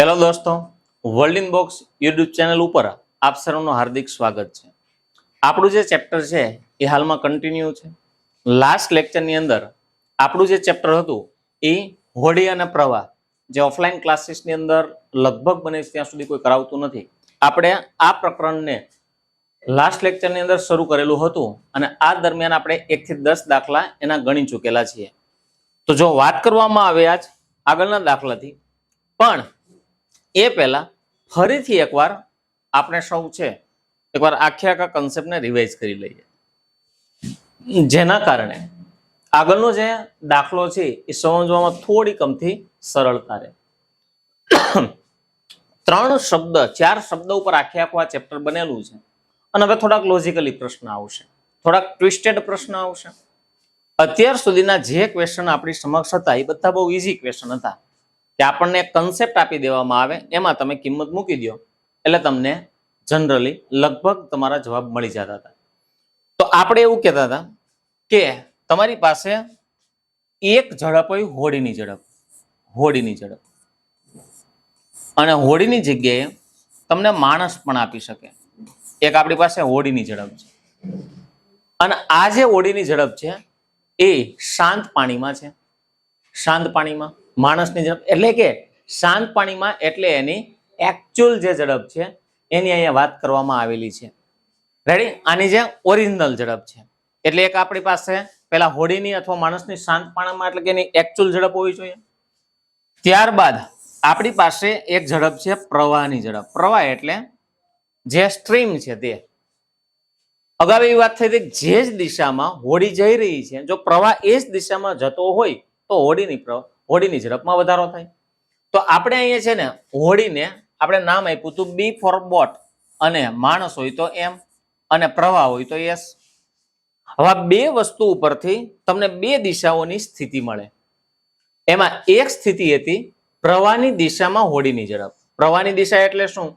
Hello દોસ્તો, world in box YouTube channel ઉપર આપ સર્વનું હાર્દિક સ્વાગત છે. આપણું જે ચેપ્ટર છે એ હાલમાં કન્ટિન્યુ છે. લાસ્ટ લેક્ચરની અંદર આપણું જે ચેપ્ટર હતું એ હોડી અને પ્રવાહ, જે ઓફલાઈન ક્લાસીસની અંદર લગભગ બને ત્યાં સુધી કોઈ કરાવતું નથી. આપણે આ પ્રકરણને લાસ્ટ લેક્ચરની અંદર શરૂ કરેલું હતું અને આ દરમિયાન આપણે 1 થી 10 દાખલા એના ગણી ચૂકેલા છીએ. તો જો વાત કરવામાં આવે આજ આગળના દાખલાથી, પણ એ પહેલા ફરીથી એકવાર આપણે સૌ છે એકવાર આખા કન્સેપ્ટને રિવાઇઝ કરી લઈએ, જેના કારણે આગળનો જે દાખલો છે એ સમજવામાં થોડી કમથી સરળતા રહે. 4 શબ્દ ઉપર આખું આ ચેપ્ટર બનેલું છે અને હવે થોડાક લોજિકલી પ્રશ્ન આવશે, થોડાક ટ્વિસ્ટેડ પ્રશ્ન આવશે. અત્યાર સુધીના જે ક્વેશ્ચન આપણી સમક્ષ હતા એ બધા બહુ ઇઝી ક્વેશ્ચન હતા કે આપણને એક કન્સેપ્ટ આપી દેવામાં આવે, એમાં તમે કિંમત મૂકી દો એટલે તમને જનરલી લગભગ તમારા જવાબ મળી જતા હતા. તો આપણે એવું કહેતા હતા કે તમારી પાસે એક ઝડપ હોય હોડીની ઝડપ, અને હોડીની જગ્યાએ તમને માણસ પણ આપી શકે. એક આપણી પાસે હોડીની ઝડપ છે અને આ જે હોડીની ઝડપ છે એ શાંત પાણીમાં છે. શાંત પાણીમાં માણસની ઝડપ એટલે કે શાંત પાણીમાં એટલે એની એકચ્યુઅલ જે ઝડપ છે એની અહીંયા વાત કરવામાં આવેલી છે. રેડી? આની જે ઓરિજિનલ ઝડપ છે એટલે એક આપણી પાસે પેલા હોડીની અથવા માણસની શાંત પાણીમાં એટલે કે એની એકચ્યુઅલ ઝડપ હોવી જોઈએ. ત્યારબાદ આપણી પાસે એક ઝડપ છે પ્રવાહની ઝડપ. પ્રવાહ એટલે જે સ્ટ્રીમ છે તે. અગાઉ એવી વાત થઈ હતી જે જ દિશામાં હોડી જઈ રહી છે, જો પ્રવાહ એ જ દિશામાં જતો હોય તો હોડીની ઝડપમાં વધારો થાય. તો આપણે અહીંયા છે ને હોડીને આપણે નામ આપ્યું હતું બી ફોર બોટ, અને માણસ હોય તો એમ, અને પ્રવાહ હોય તો એસ. હવે બે વસ્તુ ઉપરથી તમને બે દિશાઓની સ્થિતિ મળે. એમાં એક સ્થિતિ હતી પ્રવાહની દિશામાં હોડીની ઝડપ. પ્રવાહની દિશા એટલે શું?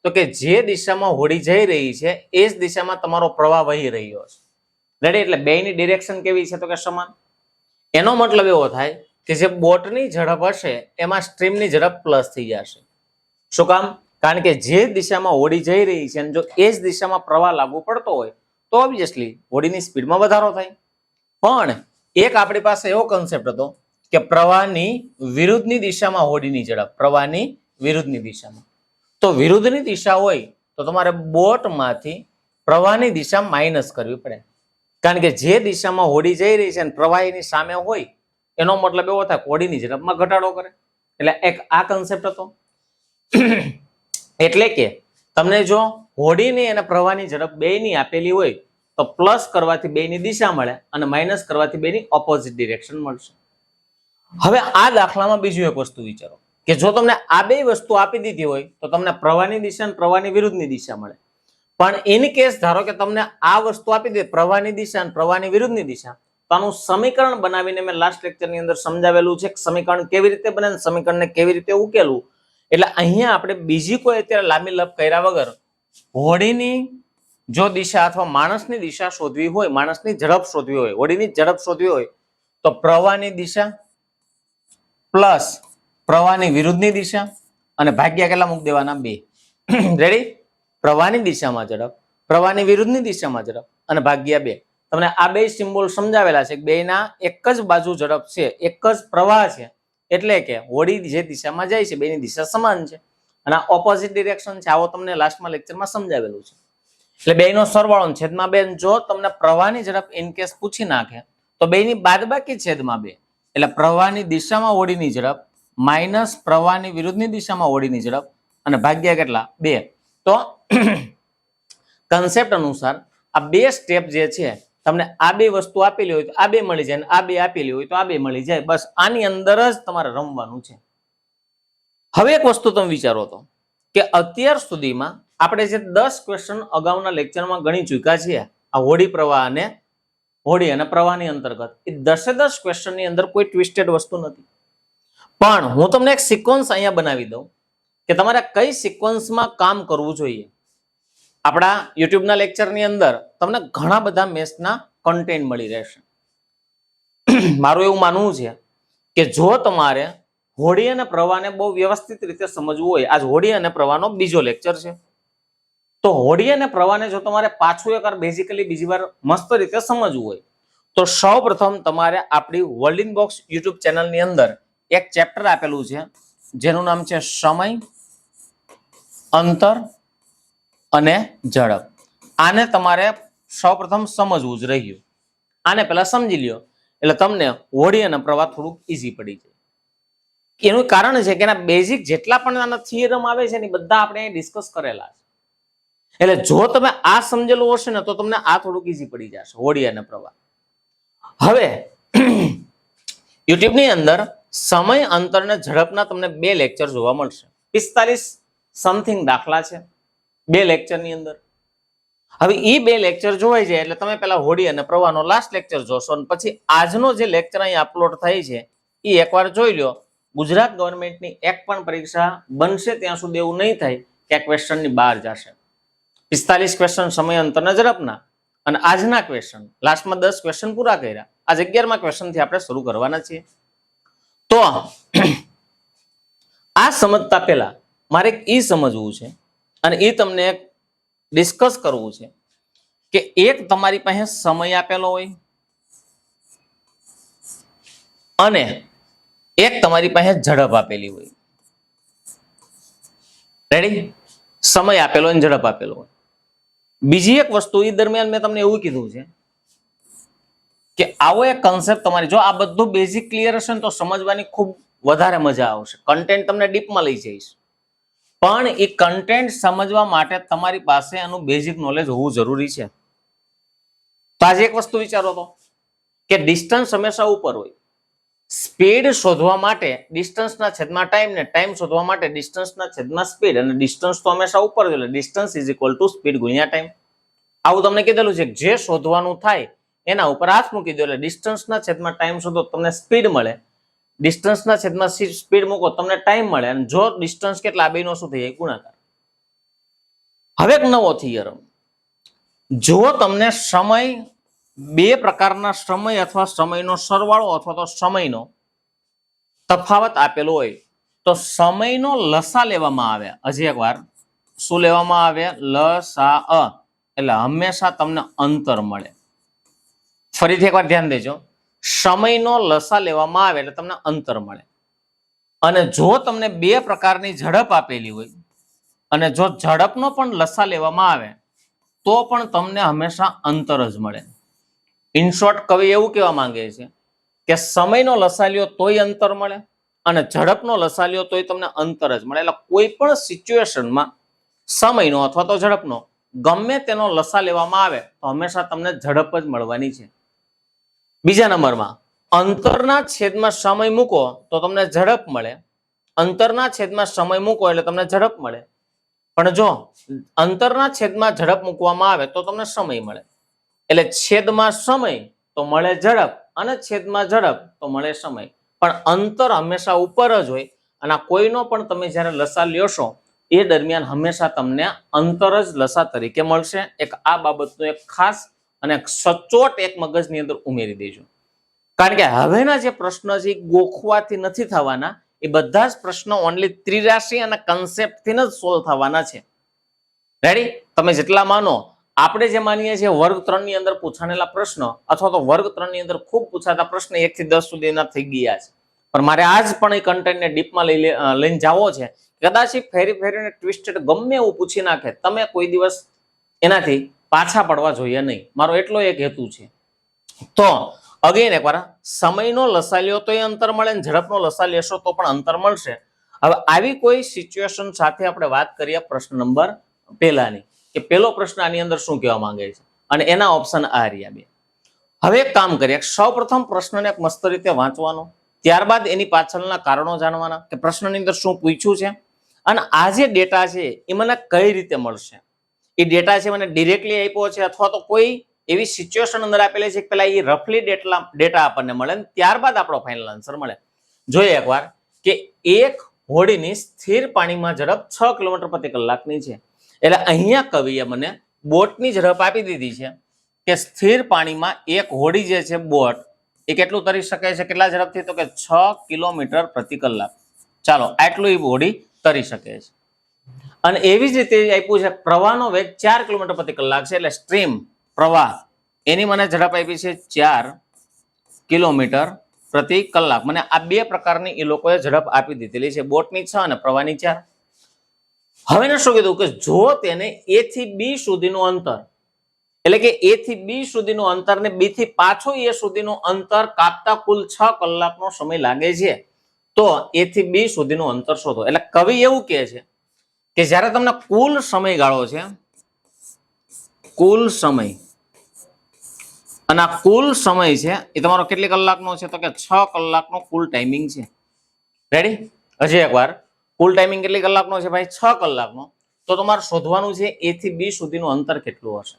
તો કે જે દિશામાં હોડી જઈ રહી છે એ જ દિશામાં તમારો પ્રવાહ વહી રહ્યો છે. રેડી? એટલે બેની ડિરેક્શન કેવી છે? તો કે સમાન. એનો મતલબ એવો થાય કે જે બોટની ઝડપ હશે એમાં સ્ટ્રીમની ઝડપ પ્લસ થઈ જશે. શું કામ? કારણ કે જે દિશામાં હોડી જઈ રહી છે જો એ જ દિશામાં પ્રવાહ લાગુ પડતો હોય તો ઓબ્વિયસલી હોડીની સ્પીડમાં વધારો થાય. પણ એક આપણી પાસે એવો કન્સેપ્ટ હતો કે પ્રવાહની વિરુદ્ધની દિશામાં હોડીની ઝડપ, પ્રવાહની વિરુદ્ધની દિશામાં. તો વિરુદ્ધની દિશા હોય તો તમારે બોટમાંથી પ્રવાહની દિશા માઇનસ કરવી પડે, કારણ કે જે દિશામાં હોડી જઈ રહી છે અને પ્રવાહીની સામે હોય એનો મતલબ એવો થાય હોડીની ઝડપમાં ઘટાડો કરે. એટલે એક આ કન્સેપ્ટ હતો. એટલે કે તમને જો હોડીની અને પ્રવાહની ઝડપ બેની આપેલી હોય તો પ્લસ કરવાથી બેની દિશા મળે અને માઇનસ કરવાથી બેની ઓપોઝિટ ડિરેક્શન મળશે. હવે આ દાખલામાં બીજું એક વસ્તુ વિચારો કે જો તમને આ બે વસ્તુ આપી દીધી હોય તો તમને પ્રવાહની દિશા અને પ્રવાહની વિરુદ્ધની દિશા મળે. પણ ઇન કેસ ધારો કે તમને આ વસ્તુ આપી દે પ્રવાહની દિશા અને પ્રવાહની વિરુદ્ધની દિશા, તો આનું સમીકરણ બનાવીને મેં લાસ્ટ લેક્ચરની અંદર સમજાવેલું છે સમીકરણ કેવી રીતે બને, સમીકરણને કેવી રીતે ઉકેલવું. એટલે અહીંયા આપણે બીજી કોઈ અત્યારે લાંબી લપ કર્યા વગર હોડીની જો દિશા અથવા માણસની દિશા શોધવી હોય, માણસની ઝડપ શોધવી હોય, હોડીની ઝડપ શોધવી હોય તો પ્રવાહની દિશા પ્લસ પ્રવાહની વિરુદ્ધની દિશા અને ભાગ્યા કેટલા મૂકી દેવાના? 2. રેડી? પ્રવાહની દિશામાં ઝડપ, પ્રવાહની વિરુદ્ધની દિશામાં ઝડપ અને ભાગ્યા 2. તમને આ બે સિમ્બોલ સમજાવેલા છે. બેના એક જ બાજુ ઝડપ છે, એક જ પ્રવાહ છે, એટલે કે હોડી જે દિશામાં જાય છે બેની દિશા સમાન છે અને આ ઓપોઝિટ ડિરેક્શન છે. આવો તમને લાસ્ટમાં લેક્ચરમાં સમજાવેલું છે. એટલે બેનો સરવાળો છેદમાં 2. જો તમને પ્રવાહની ઝડપ ઇન કેસ પૂછી નાખે તો બેની બાદબાકી છેદમાં 2. એટલે પ્રવાહની દિશામાં હોડીની ઝડપ માઇનસ પ્રવાહની વિરુદ્ધની દિશામાં હોડીની ઝડપ અને ભાગ્યા કેટલા? 2. તો કન્સેપ્ટ અનુસાર આ બે સ્ટેપ જે છે તમને આ બે વસ્તુ આપેલી હોય તો આ બે મળી જાય, આ બે આપેલી હોય તો આ બે મળી જાય. બસ આની અંદર જ તમારે રમવાનું છે. હવે એક વસ્તુ તમે વિચારો તો કે અત્યાર સુધીમાં આપણે જે 10 ક્વેશ્ચન અગાઉના લેક્ચરમાં ગણી ચૂક્યા છીએ આ હોડી અને પ્રવાહની અંતર્ગત, એ 10 ક્વેશ્ચનની અંદર કોઈ ટ્વિસ્ટેડ વસ્તુ નથી. પણ હું તમને એક સિક્વન્સ અહીંયા બનાવી દઉં કે તમારે કઈ સિક્વન્સમાં કામ કરવું જોઈએ. આપણા યુટ્યુબના લેક્ચરની અંદર તમને ઘણા બધા મેથ્સના કન્ટેન્ટ મળી રહેશે. મારું એવું માનવું છે કે જો તમારે હોડી અને પ્રવાહને બહુ વ્યવસ્થિત રીતે સમજવું હોય, આજ હોડી અને પ્રવાહનો બીજો લેક્ચર છે. તો હોડી અને પ્રવાહને જો તમારે પાછું એકવાર બેઝિકલી બીજી વાર મસ્ત રીતે સમજવું હોય તો સૌપ્રથમ તમારે આપણી વર્લ્ડિંગ બોક્સ યુટ્યુબ ચેનલની અંદર એક ચેપ્ટર આપેલું છે જેનું નામ છે સમય, અંતર અને ઝડપ. આને તમારે સૌપ્રથમ સમજવું જ રહ્યું. આને પહેલા સમજી લ્યો એટલે તમને હોડી અને પ્રવાહ થોડુંક ઈઝી પડી જાય. એનું કારણ છે કે એના બેઝિક જેટલા પણ આના થિયરમ આવે છે ને બધા આપણે ડિસ્કસ કરેલા છે. એટલે જો તમે આ સમજેલું હશે ને તો તમને આ થોડુંક ઈઝી પડી જશે, હોડી અને પ્રવાહ. હવે યુટ્યુબ ની અંદર સમય, અંતર અને ઝડપના તમને 2 લેક્ચર જોવા મળશે. 45 સમથિંગ દાખલા છે 2 લેક્ચર ની અંદર. હવે એ 2 લેક્ચર જોવાઈ જાય એટલે તમે પેલા હોડી અને પ્રવાહનો લાસ્ટ લેક્ચર જોશો અને પછી આજનો જે લેક્ચર અહીં અપલોડ થાય છે એ એકવાર જોઈ લો. ગુજરાત ગવર્મેન્ટની એક પણ પરીક્ષા બનશે ત્યાં સુધી એવું નહીં થાય કે ક્વેશ્ચનની બહાર જશે. 45 ક્વેશ્ચન સમય, અંતર અને ઝડપના અને આજના ક્વેશ્ચન લાસ્ટમાં 10 ક્વેશ્ચન પૂરા કર્યા. આજ 11મા ક્વેશ્ચન થી આપણે શરૂ કરવાના છીએ. તો આ સમજતા પહેલા મારે એ સમજવું છે અને એ તમને ડિસ્કસ કરવું છે કે એક તમારી પાસે સમય આપેલો હોય અને એક તમારી પાસે ઝડપ આપેલી હોય. રેડી? સમય આપેલો અને ઝડપ આપેલો હોય. બીજી એક વસ્તુ એ દરમિયાન મેં તમને એવું કીધું છે કે આવો એક કન્સેપ્ટ તમારી જો આ બધું બેઝિક ક્લિયર હશે ને તો સમજવાની ખૂબ વધારે મજા આવશે. કન્ટેન્ટ તમને ડીપમાં લઈ જઈશ પણ એ કન્ટેન્ટ સમજવા માટે તમારી પાસે એનું બેઝિક નોલેજ હોવું જરૂરી છે. તો આજે એક વસ્તુ વિચારો તો કે ડિસ્ટન્સ હંમેશા ઉપર હોય. સ્પીડ શોધવા માટે ડિસ્ટન્સના છેદમાં ટાઈમ ને ટાઈમ શોધવા માટે ડિસ્ટન્સના છેદમાં સ્પીડ અને ડિસ્ટન્સ તો હંમેશા ઉપર હોય એટલે distance is equal to speed ગુણ્યા ટાઈમ. આવું તમને કીધેલું છે જે શોધવાનું થાય એના ઉપર હાથ મૂકી દો એટલે ડિસ્ટન્સના છેદમાં ટાઈમ શોધો તમને સ્પીડ મળે, ડિસ્ટન્સના છેદમાં સ્પીડ મૂકો તમને ટાઈમ મળે અને જો ડિસ્ટન્સ કેટલા બેનો શું થઈ જાય ગુણાકાર. હવે એક નવો થિયરમ, જો તમને સમય 2 પ્રકારના સમય અથવા સમયનો સરવાળો અથવા તો સમયનો તફાવત આપેલો હોય તો સમયનો લસા લેવામાં આવે. હજી એક વાર શું લેવામાં આવે? લસા. એટલે હંમેશા તમને અંતર મળે. ફરીથી એકવાર ધ્યાન દેજો, સમયનો લસા લેવામાં આવે એટલે તમને અંતર મળે. અને જો તમને 2 પ્રકારની ઝડપ આપેલી હોય અને જો ઝડપનો પણ લસા લેવામાં આવે તો પણ તમને હંમેશા અંતર જ મળે. ઇન શોર્ટ કવિ એવું કહેવા માંગે છે કે સમયનો લસા લ્યો તોય અંતર મળે અને ઝડપનો લસા લ્યો તોય તમને અંતર જ મળે. એટલે કોઈ પણ સિચ્યુએશનમાં સમયનો અથવા તો ઝડપનો ગમે તેનો લસા લેવામાં આવે તો હંમેશા તમને ઝડપ જ મળવાની છે. બીજા નંબરમાં અંતરના છેદમાં સમય મૂકો તો તમને ઝડપ મળે, અંતરના છેદમાં સમય મૂકો એટલે તમને ઝડપ મળે. પણ જો અંતરના છેદમાં ઝડપ મૂકવામાં આવે તો તમને સમય મળે. એટલે છેદમાં સમય તો મળે ઝડપ અને છેદમાં ઝડપ તો મળે સમય. પણ અંતર હંમેશા ઉપર જ હોય અને કોઈનો પણ તમે જ્યારે લસા લ્યોશો એ દરમિયાન હંમેશા તમને અંતર જ લસા તરીકે મળશે. એક આ બાબતનું એક ખાસ અને સચોટ એક મગજની અંદર ઉમેરી દેજો. કારણ કે હવેના જે પ્રશ્ન છે એ ગોખવાથી નથી થવાના, એ બધા જ પ્રશ્નો ઓનલી ત્રિરાશી અને કન્સેપ્ટથી જ સોલ્વ થવાના છે. રેડી? તમે જેટલા માનો, આપણે જે માનીએ છીએ વર્ગ 3 ની અંદર પૂછાણેલા પ્રશ્નો અથવા તો વર્ગ 3 ની અંદર ખૂબ પૂછાતા પ્રશ્ન 1 થી 10 સુધીના થઈ ગયા છે. પણ મારે આજ પણ એ કન્ટેન્ટને ડીપમાં લઈને જવો છે. કદાચ ફેરી ફેરીને ટ્વિસ્ટેડ ગમે એવું પૂછી નાખે, તમે કોઈ દિવસ એનાથી પાછા પડવા જોઈએ નહીં. મારો એટલો એક હેતુ છે. તો અગેન એકવાર સમયનો લસા લ્યો તો એ અંતર મળે ને ઝડપનો લસા લેશો તો પણ અંતર મળશે. હવે આવી કોઈ સિચ્યુએશન સાથે આપણે વાત કરીએ પ્રશ્ન નંબર પહેલાની કે પહેલો પ્રશ્ન આની અંદર શું કહેવા માંગે છે અને એના ઓપ્શન આ રહ્યા 2. હવે એક કામ કરીએ, સૌપ્રથમ પ્રશ્નને એક મસ્ત રીતે વાંચવાનો, ત્યારબાદ એની પાછળના કારણો જાણવાના કે પ્રશ્નની અંદર શું પૂછ્યું છે અને આ જે ડેટા છે એ મને કઈ રીતે મળશે. એ ડેટા છે મને ડિરેક્ટલી આપ્યો છે અથવા તો કોઈ એવી સિચ્યુએશન અંદર આપેલી છે કે પેલા એ રફલી ડેટા આપણને મળે ને ત્યારબાદ આપણો ફાઇનલ આન્સર મળે. જોઈએ એકવાર કે એક હોડીની સ્થિર પાણીમાં ઝડપ 6 કિલોમીટર પ્રતિ કલાકની છે. એટલે અહીંયા કવિએ મને બોટની ઝડપ આપી દીધી છે કે સ્થિર પાણીમાં એક હોડી જે છે બોટ એ કેટલું તરી શકે છે, કેટલા ઝડપથી? તો કે 6 કિલોમીટર પ્રતિ કલાક. ચાલો આટલું એ બોડી તરી શકે છે. અને એવી જ રીતે આપ્યું છે પ્રવાહનો વેગ 4 કિલોમીટર પ્રતિ કલાક છે, એટલે સ્ટ્રીમ પ્રવાહ એની મને ઝડપ આપી છે 4 કિલોમીટર પ્રતિ કલાક. મને આ બે પ્રકારની એ લોકોએ ઝડપ આપી દીધેલી છે, બોટની 6 અને પ્રવાહની 4. હવે એને શું કીધું કે જો તેને A થી B સુધીનું અંતર, એટલે કે A થી B સુધીનું અંતર ને B થી પાછો A સુધીનું અંતર કાપતા કુલ 6 કલાકનો સમય લાગે છે, તો A થી B સુધીનું અંતર શોધો. એટલે કવિ એવું કહે છે કે જ્યારે તમને કુલ સમયગાળો છે, કુલ સમય, અને આ કુલ સમય છે એ તમારો કેટલી કલાકનો છે, તો કે 6 કલાકનો કુલ ટાઈમિંગ છે. રેડી? હજી એકવાર, કુલ ટાઈમિંગ કેટલી કલાકનો છે ભાઈ? 6 કલાકનો. તો તમારે શોધવાનું છે A થી B સુધીનું અંતર કેટલું હશે.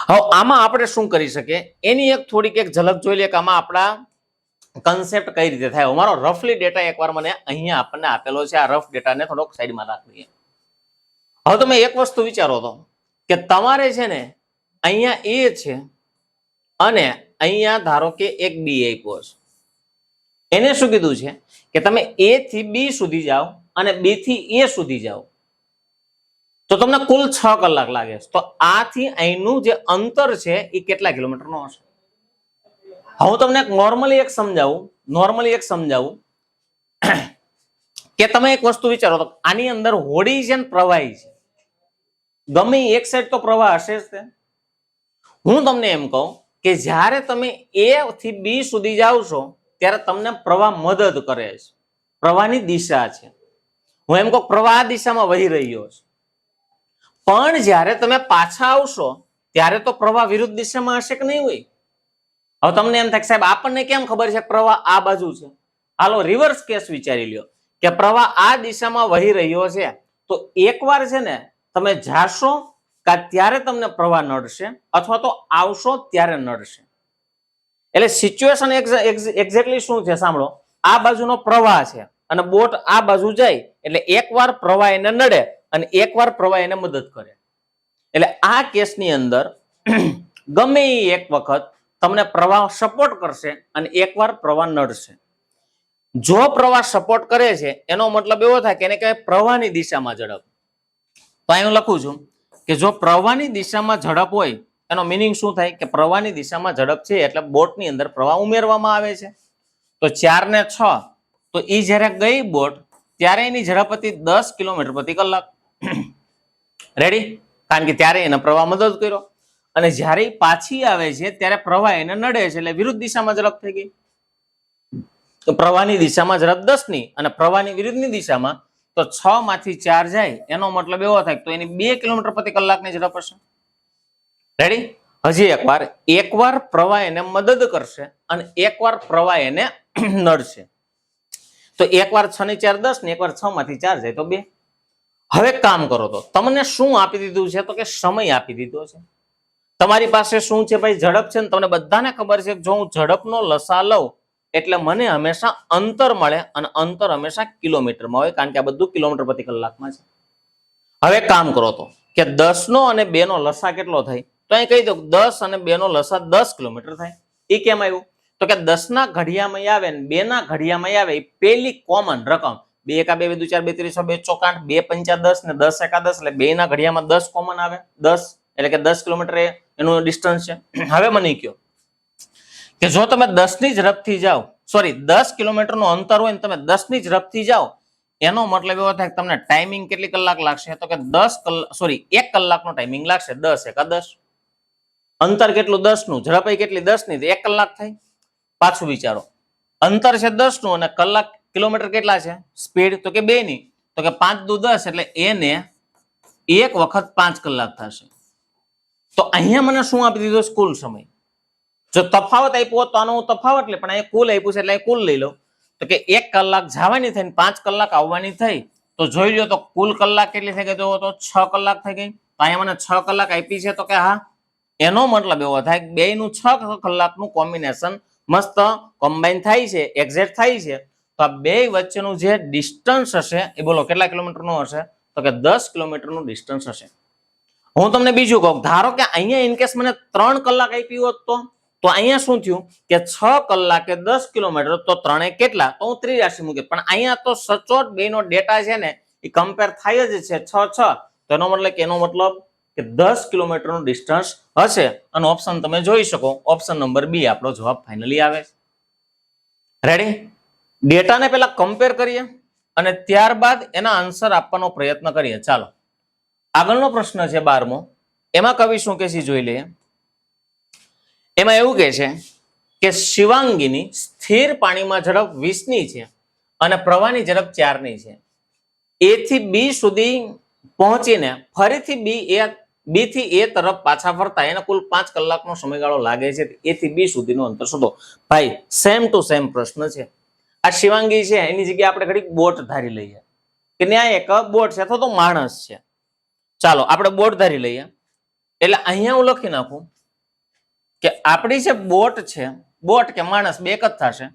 હવે આમાં આપણે શું કરી શકીએ એની એક થોડીક એક ઝલક જોઈ લઈએ કે આમાં આપણા કન્સેપ્ટ કઈ રીતે થાય. મારો રફલી ડેટા એકવાર મને અહીંયા આપણને આપેલો છે, આ રફ ડેટાને થોડોક સાઈડમાં રાખીએ. હવે તમે એક વસ્તુ વિચારો તો કે તમારે છે ને અહીંયા A છે અને અહીંયા ધારો કે એક B આપ્યો છે. એને શું કીધું છે કે તમે A થી B સુધી જાઓ અને B થી A સુધી જાઓ તો તમને કુલ 6 કલાક લાગે છે. તો આ થી અહીંનું જે અંતર છે એ કેટલા કિલોમીટરનો હશે? હું તમને નોર્મલી એક સમજાવું કે તમે એક વસ્તુ વિચારો તો આની અંદર હોડી છે ને પ્રવાહી છે, ગમે એક સાઈડ તો પ્રવાહ હશે જ. હું તમને એમ કહું કે જ્યારે તમે A થી B સુધી જાઓ છો ત્યારે તમને પ્રવાહ મદદ કરે છે, પ્રવાહની દિશા છે. હું એમ કહું પ્રવાહ આ દિશામાં વહી રહ્યો છે, પણ જ્યારે તમે પાછા આવશો ત્યારે તો પ્રવાહ વિરુદ્ધ દિશામાં હશે કે નહીં હોય? હવે તમને એમ થાય સાહેબ આપણને કેમ ખબર છે પ્રવાહ આ બાજુ છે? હાલો રિવર્સ કેસ વિચારી લ્યો કે પ્રવાહ આ દિશામાં વહી રહ્યો છે, તો એકવાર છે ને તમે જાશો કે ત્યારે તમને પ્રવાહ નડશે અથવા તો આવશો ત્યારે નડશે. એટલે સિચ્યુએશન એક્ઝેક્ટલી શું છે સાંભળો. આ બાજુનો પ્રવાહ છે અને બોટ આ બાજુ જાય એટલે એકવાર પ્રવાહ એને નડે અને એકવાર પ્રવાહ એને મદદ કરે. એટલે આ કેસની અંદર ગમે એક વખત તમને પ્રવાહ સપોર્ટ કરશે અને એકવાર પ્રવાહ નડશે. જો પ્રવાહ સપોર્ટ કરે છે એનો મતલબ એવો થાય કે એને કહેવાય પ્રવાહની દિશામાં ઝડપ. તો અહીં હું લખું છું કે જો પ્રવાહની દિશામાં ઝડપ હોય એનો મિનિંગ શું થાય કે પ્રવાહની દિશામાં ઝડપ છે એટલે બોટની અંદર પ્રવાહ ઉમેરવામાં આવે છે. તો 4 ને 6 તો એ જ્યારે ગઈ બોટ ત્યારે એની ઝડપ હતી 10 કિલોમીટર પ્રતિ કલાક. રેડી? કારણ કે ત્યારે એને પ્રવાહ મદદ કર્યો અને જ્યારે પાછી આવે છે ત્યારે પ્રવાહ એને નડે છે એટલે વિરુદ્ધ દિશામાં ઝડપ થઈ ગઈ. તો પ્રવાહની દિશામાં ઝડપ 10 ની અને પ્રવાહની વિરુદ્ધની દિશામાં તો 6 માંથી 4 જાય એનો મતલબ એવો થાય તો એની 2 કિલોમીટર પ્રતિ કલાકની ઝડપ હશે. રેડી? હજી એકવાર પ્રવાહ એને મદદ કરશે અને એકવાર પ્રવાહ એને નડશે. તો એકવાર 6 ની 4 10 ને એકવાર 6 માંથી 4 જાય તો 2. હવે કામ કરો તો તમને શું આપી દીધું છે તો કે સમય આપી દીધો છે. તમારી પાસે શું છે ભાઈ? ઝડપ છે ને તમને બધાને ખબર છે જો હું ઝડપનો લસા લઉં એટલે મને હંમેશા અંતર મળે અને અંતર હંમેશા કિલોમીટરમાં હોય કારણ કે આ બધું કિલોમીટર પ્રતિ કલાકમાં છે. હવે કામ કરો તો કે 10 નો અને 2 નો લસા કેટલો થાય? તો અહીં કહી દઉં 10 અને 2 નો લસા 10 કિલોમીટર થાય. એ કેમ આવ્યું? તો કે 10 ના ઘડિયામાં આવે ને 2 ના ઘડિયામાં આવે એ પેલી કોમન રકમ. 2 એકા 2 2 4 2 3 6 2 ચોકાઠ 2 પંચા 10 ને 10 એકા 10 એટલે 2 ના ઘડિયામાં 10 કોમન આવે. 10 એટલે કે 10 કિલોમીટર એનું ડિસ્ટન્સ છે. હવે મને કહો કે જો તમે 10 ની ઝડપથી જાઓ, સોરી 10 કિલોમીટરનું અંતર હોય ને તમે 10 ની ઝડપથી જાઓ એનો મતલબ એવો થાય કે તમને ટાઈમિંગ કેટલી કલાક લાગશે? તો કે 1 કલાકનો ટાઈમિંગ લાગશે. 10 એકા 10. અંતર કેટલું? 10 નું. ઝડપાઈ કેટલી? 10 ની. 1 કલાક થાય. પાછું વિચારો, અંતર છે 10 નું અને કલાક કિલોમીટર કેટલા છે સ્પીડ? તો કે 2 ની. તો કે 5 દુ 10 એટલે એને 1 વખત 5 કલાક થશે. તો અહીંયા મને શું આપી દીધો? કુલ સમય. જો તફાવત આપ્યો તો આનો હું તફાવત લે, પણ અહીંયા કુલ આપ્યું છે એટલે કુલ લઈ લો. તો કે 1 કલાક જવાની થઈ 5 કલાક આવવાની થઈ તો જોઈ લો તો કુલ કલાક કેટલી થઈ ગઈ? તો 6 કલાક થઈ ગઈ. તો અહીંયા મને 6 કલાક આપી છે તો કે હા, એનો મતલબ એવો થાય કે બે નું 6 કલાકનું કોમ્બિનેશન મસ્ત કોમ્બાઈન થાય છે, એક્ઝેક્ટ થાય છે. તો આ બે વચ્ચેનું જે ડિસ્ટન્સ હશે એ બોલો કેટલા કિલોમીટરનું હશે? તો કે 10 કિલોમીટરનું ડિસ્ટન્સ હશે. હું તમને બીજું કહું, ધારો કે અહીંયા ઇનકેસ મને 3 કલાક આપી હોત તો અહીંયા શું થયું કે 6 કલાકે 10 કિલોમીટર તો ત્રણે કેટલા તો હું ત્રિરાશી મૂકી પણ અહીંયા તો સચોટ બેનો ડેટા છે ને એ કમ્પેર થાય જ છે 6 6 તો એનો મતલબ કે 10 કિલોમીટરનું ડિસ્ટન્સ હશે અને ઓપ્શન તમે જોઈ શકો ઓપ્શન નંબર બી આપણો જવાબ ફાઇનલી આવે છે. રેડી? ડેટાને પહેલા કમ્પેર કરીએ અને ત્યારબાદ એના આન્સર આપવાનો પ્રયત્ન કરીએ. ચાલો આગળનો પ્રશ્ન છે 12મો. એમાં કવિ શું કે છે જોઈ લઈએ. એમાં એવું કહે છે કે શિવાંગીની સ્થિર પાણીમાં ઝડપ 20ની છે અને પ્રવાહની ઝડપ 4ની છે. એ થી બી સુધી પહોંચીને ફરીથી બી થી એ તરફ પાછા ફરતા એને કુલ 5 કલાકનો સમયગાળો લાગે છે. એ થી બી સુધીનું અંતર શોધો. ભાઈ સેમ ટુ સેમ પ્રશ્ન છે. આ શિવાંગી છે એની જગ્યાએ આપણે ઘડીક બોટ ધારી લઈએ કે ત્યાં એક બોટ છે અથવા તો માણસ છે. ચાલો આપણે બોટ ધારી લઈએ એટલે અહીંયા હું લખી નાખું કે આપણી જે બોટ છે બોટ કે માણસ બે એક જ થશે.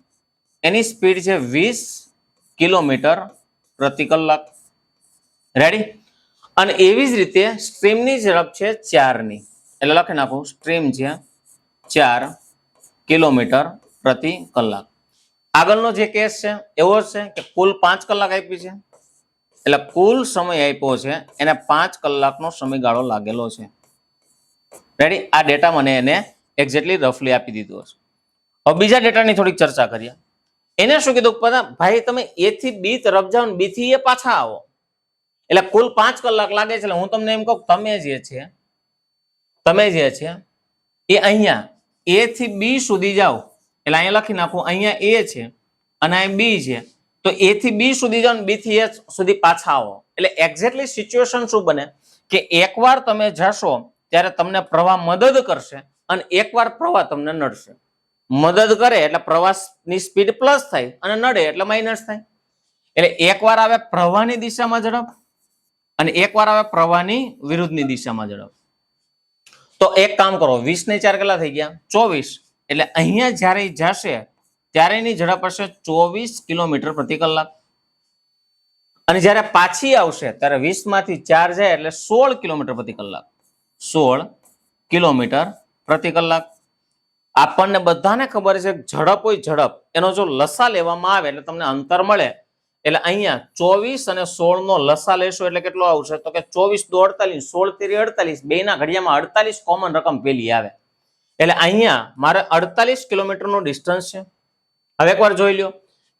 એની સ્પીડ છે 20 કિલોમીટર પ્રતિ કલાક. રેડી? અને એવી જ રીતે સ્ટ્રીમની ઝડપ છે 4ની એટલે લખી નાખું સ્ટ્રીમ છે 4 કિલોમીટર પ્રતિ કલાક. આગળનો જે કેસ છે એવો છે કે કુલ 5 કલાક આપી છે એટલે કુલ સમય આપ્યો છે એને 5 કલાકનો સમયગાળો લાગેલો છે. રેડી? આ ડેટા મને એને એક્ઝેક્ટલી રફલી આપી દીધો છે. હવે બીજા ડેટાની થોડીક ચર્ચા કરીએ. એને શું કીધું ભાઈ તમે એ થી બી તરફ જાઓ ને બી થી એ પાછા આવો એટલે કુલ 5 કલાક લાગે છે. એટલે હું તમને એમ કહું તમે જે છે એ અહીંયા એ થી બી સુધી જાઓ એટલે અહીંયા લખી નાખું અહીંયા એ છે અને અહીં બી છે તો એ થી બી સુધી જાઓ ને બી થી એ સુધી પાછા આવો એટલે એક્ઝેક્ટલી સિચ્યુએશન શું બને કે એકવાર તમે જશો ત્યારે તમને પ્રવાહ મદદ કરશે અને એકવાર પ્રવાહ તમને નડશે. મદદ કરે એટલે પ્રવાહની સ્પીડ પ્લસ થાય અને નડે એટલે માઇનસ થાય. એટલે એકવાર આવે પ્રવાહની દિશામાં ઝડપ અને એકવાર આવે પ્રવાહની વિરુદ્ધની દિશામાં ઝડપ. તો એક કામ કરો 20 ને 4 કેટલા થઈ ગયા 24 એટલે અહીંયા જ્યારે જશે ત્યારે એની ઝડપ હશે 24 કિલોમીટર પ્રતિ કલાક અને જ્યારે પાછી આવશે ત્યારે 20 માંથી 4 જાય એટલે 16 કિલોમીટર પ્રતિ કલાક. 16 કિલોમીટર પ્રતિ કલાક. આપણને બધાને ખબર છે ઝડપ હોય ઝડપ એનો જો લસા લેવામાં આવે એટલે તમને અંતર મળે એટલે અહીંયા 24 અને 16 નો લસા લેશો એટલે કેટલો આવશે તો કે 24 દુ 48 16 તેરી 48 બેના ઘડિયામાં 48 કોમન રકમ પેલી આવે એટલે અહીંયા મારે 48 કિલોમીટરનું ડિસ્ટન્સ છે. હવે એકવાર જોઈ લ્યો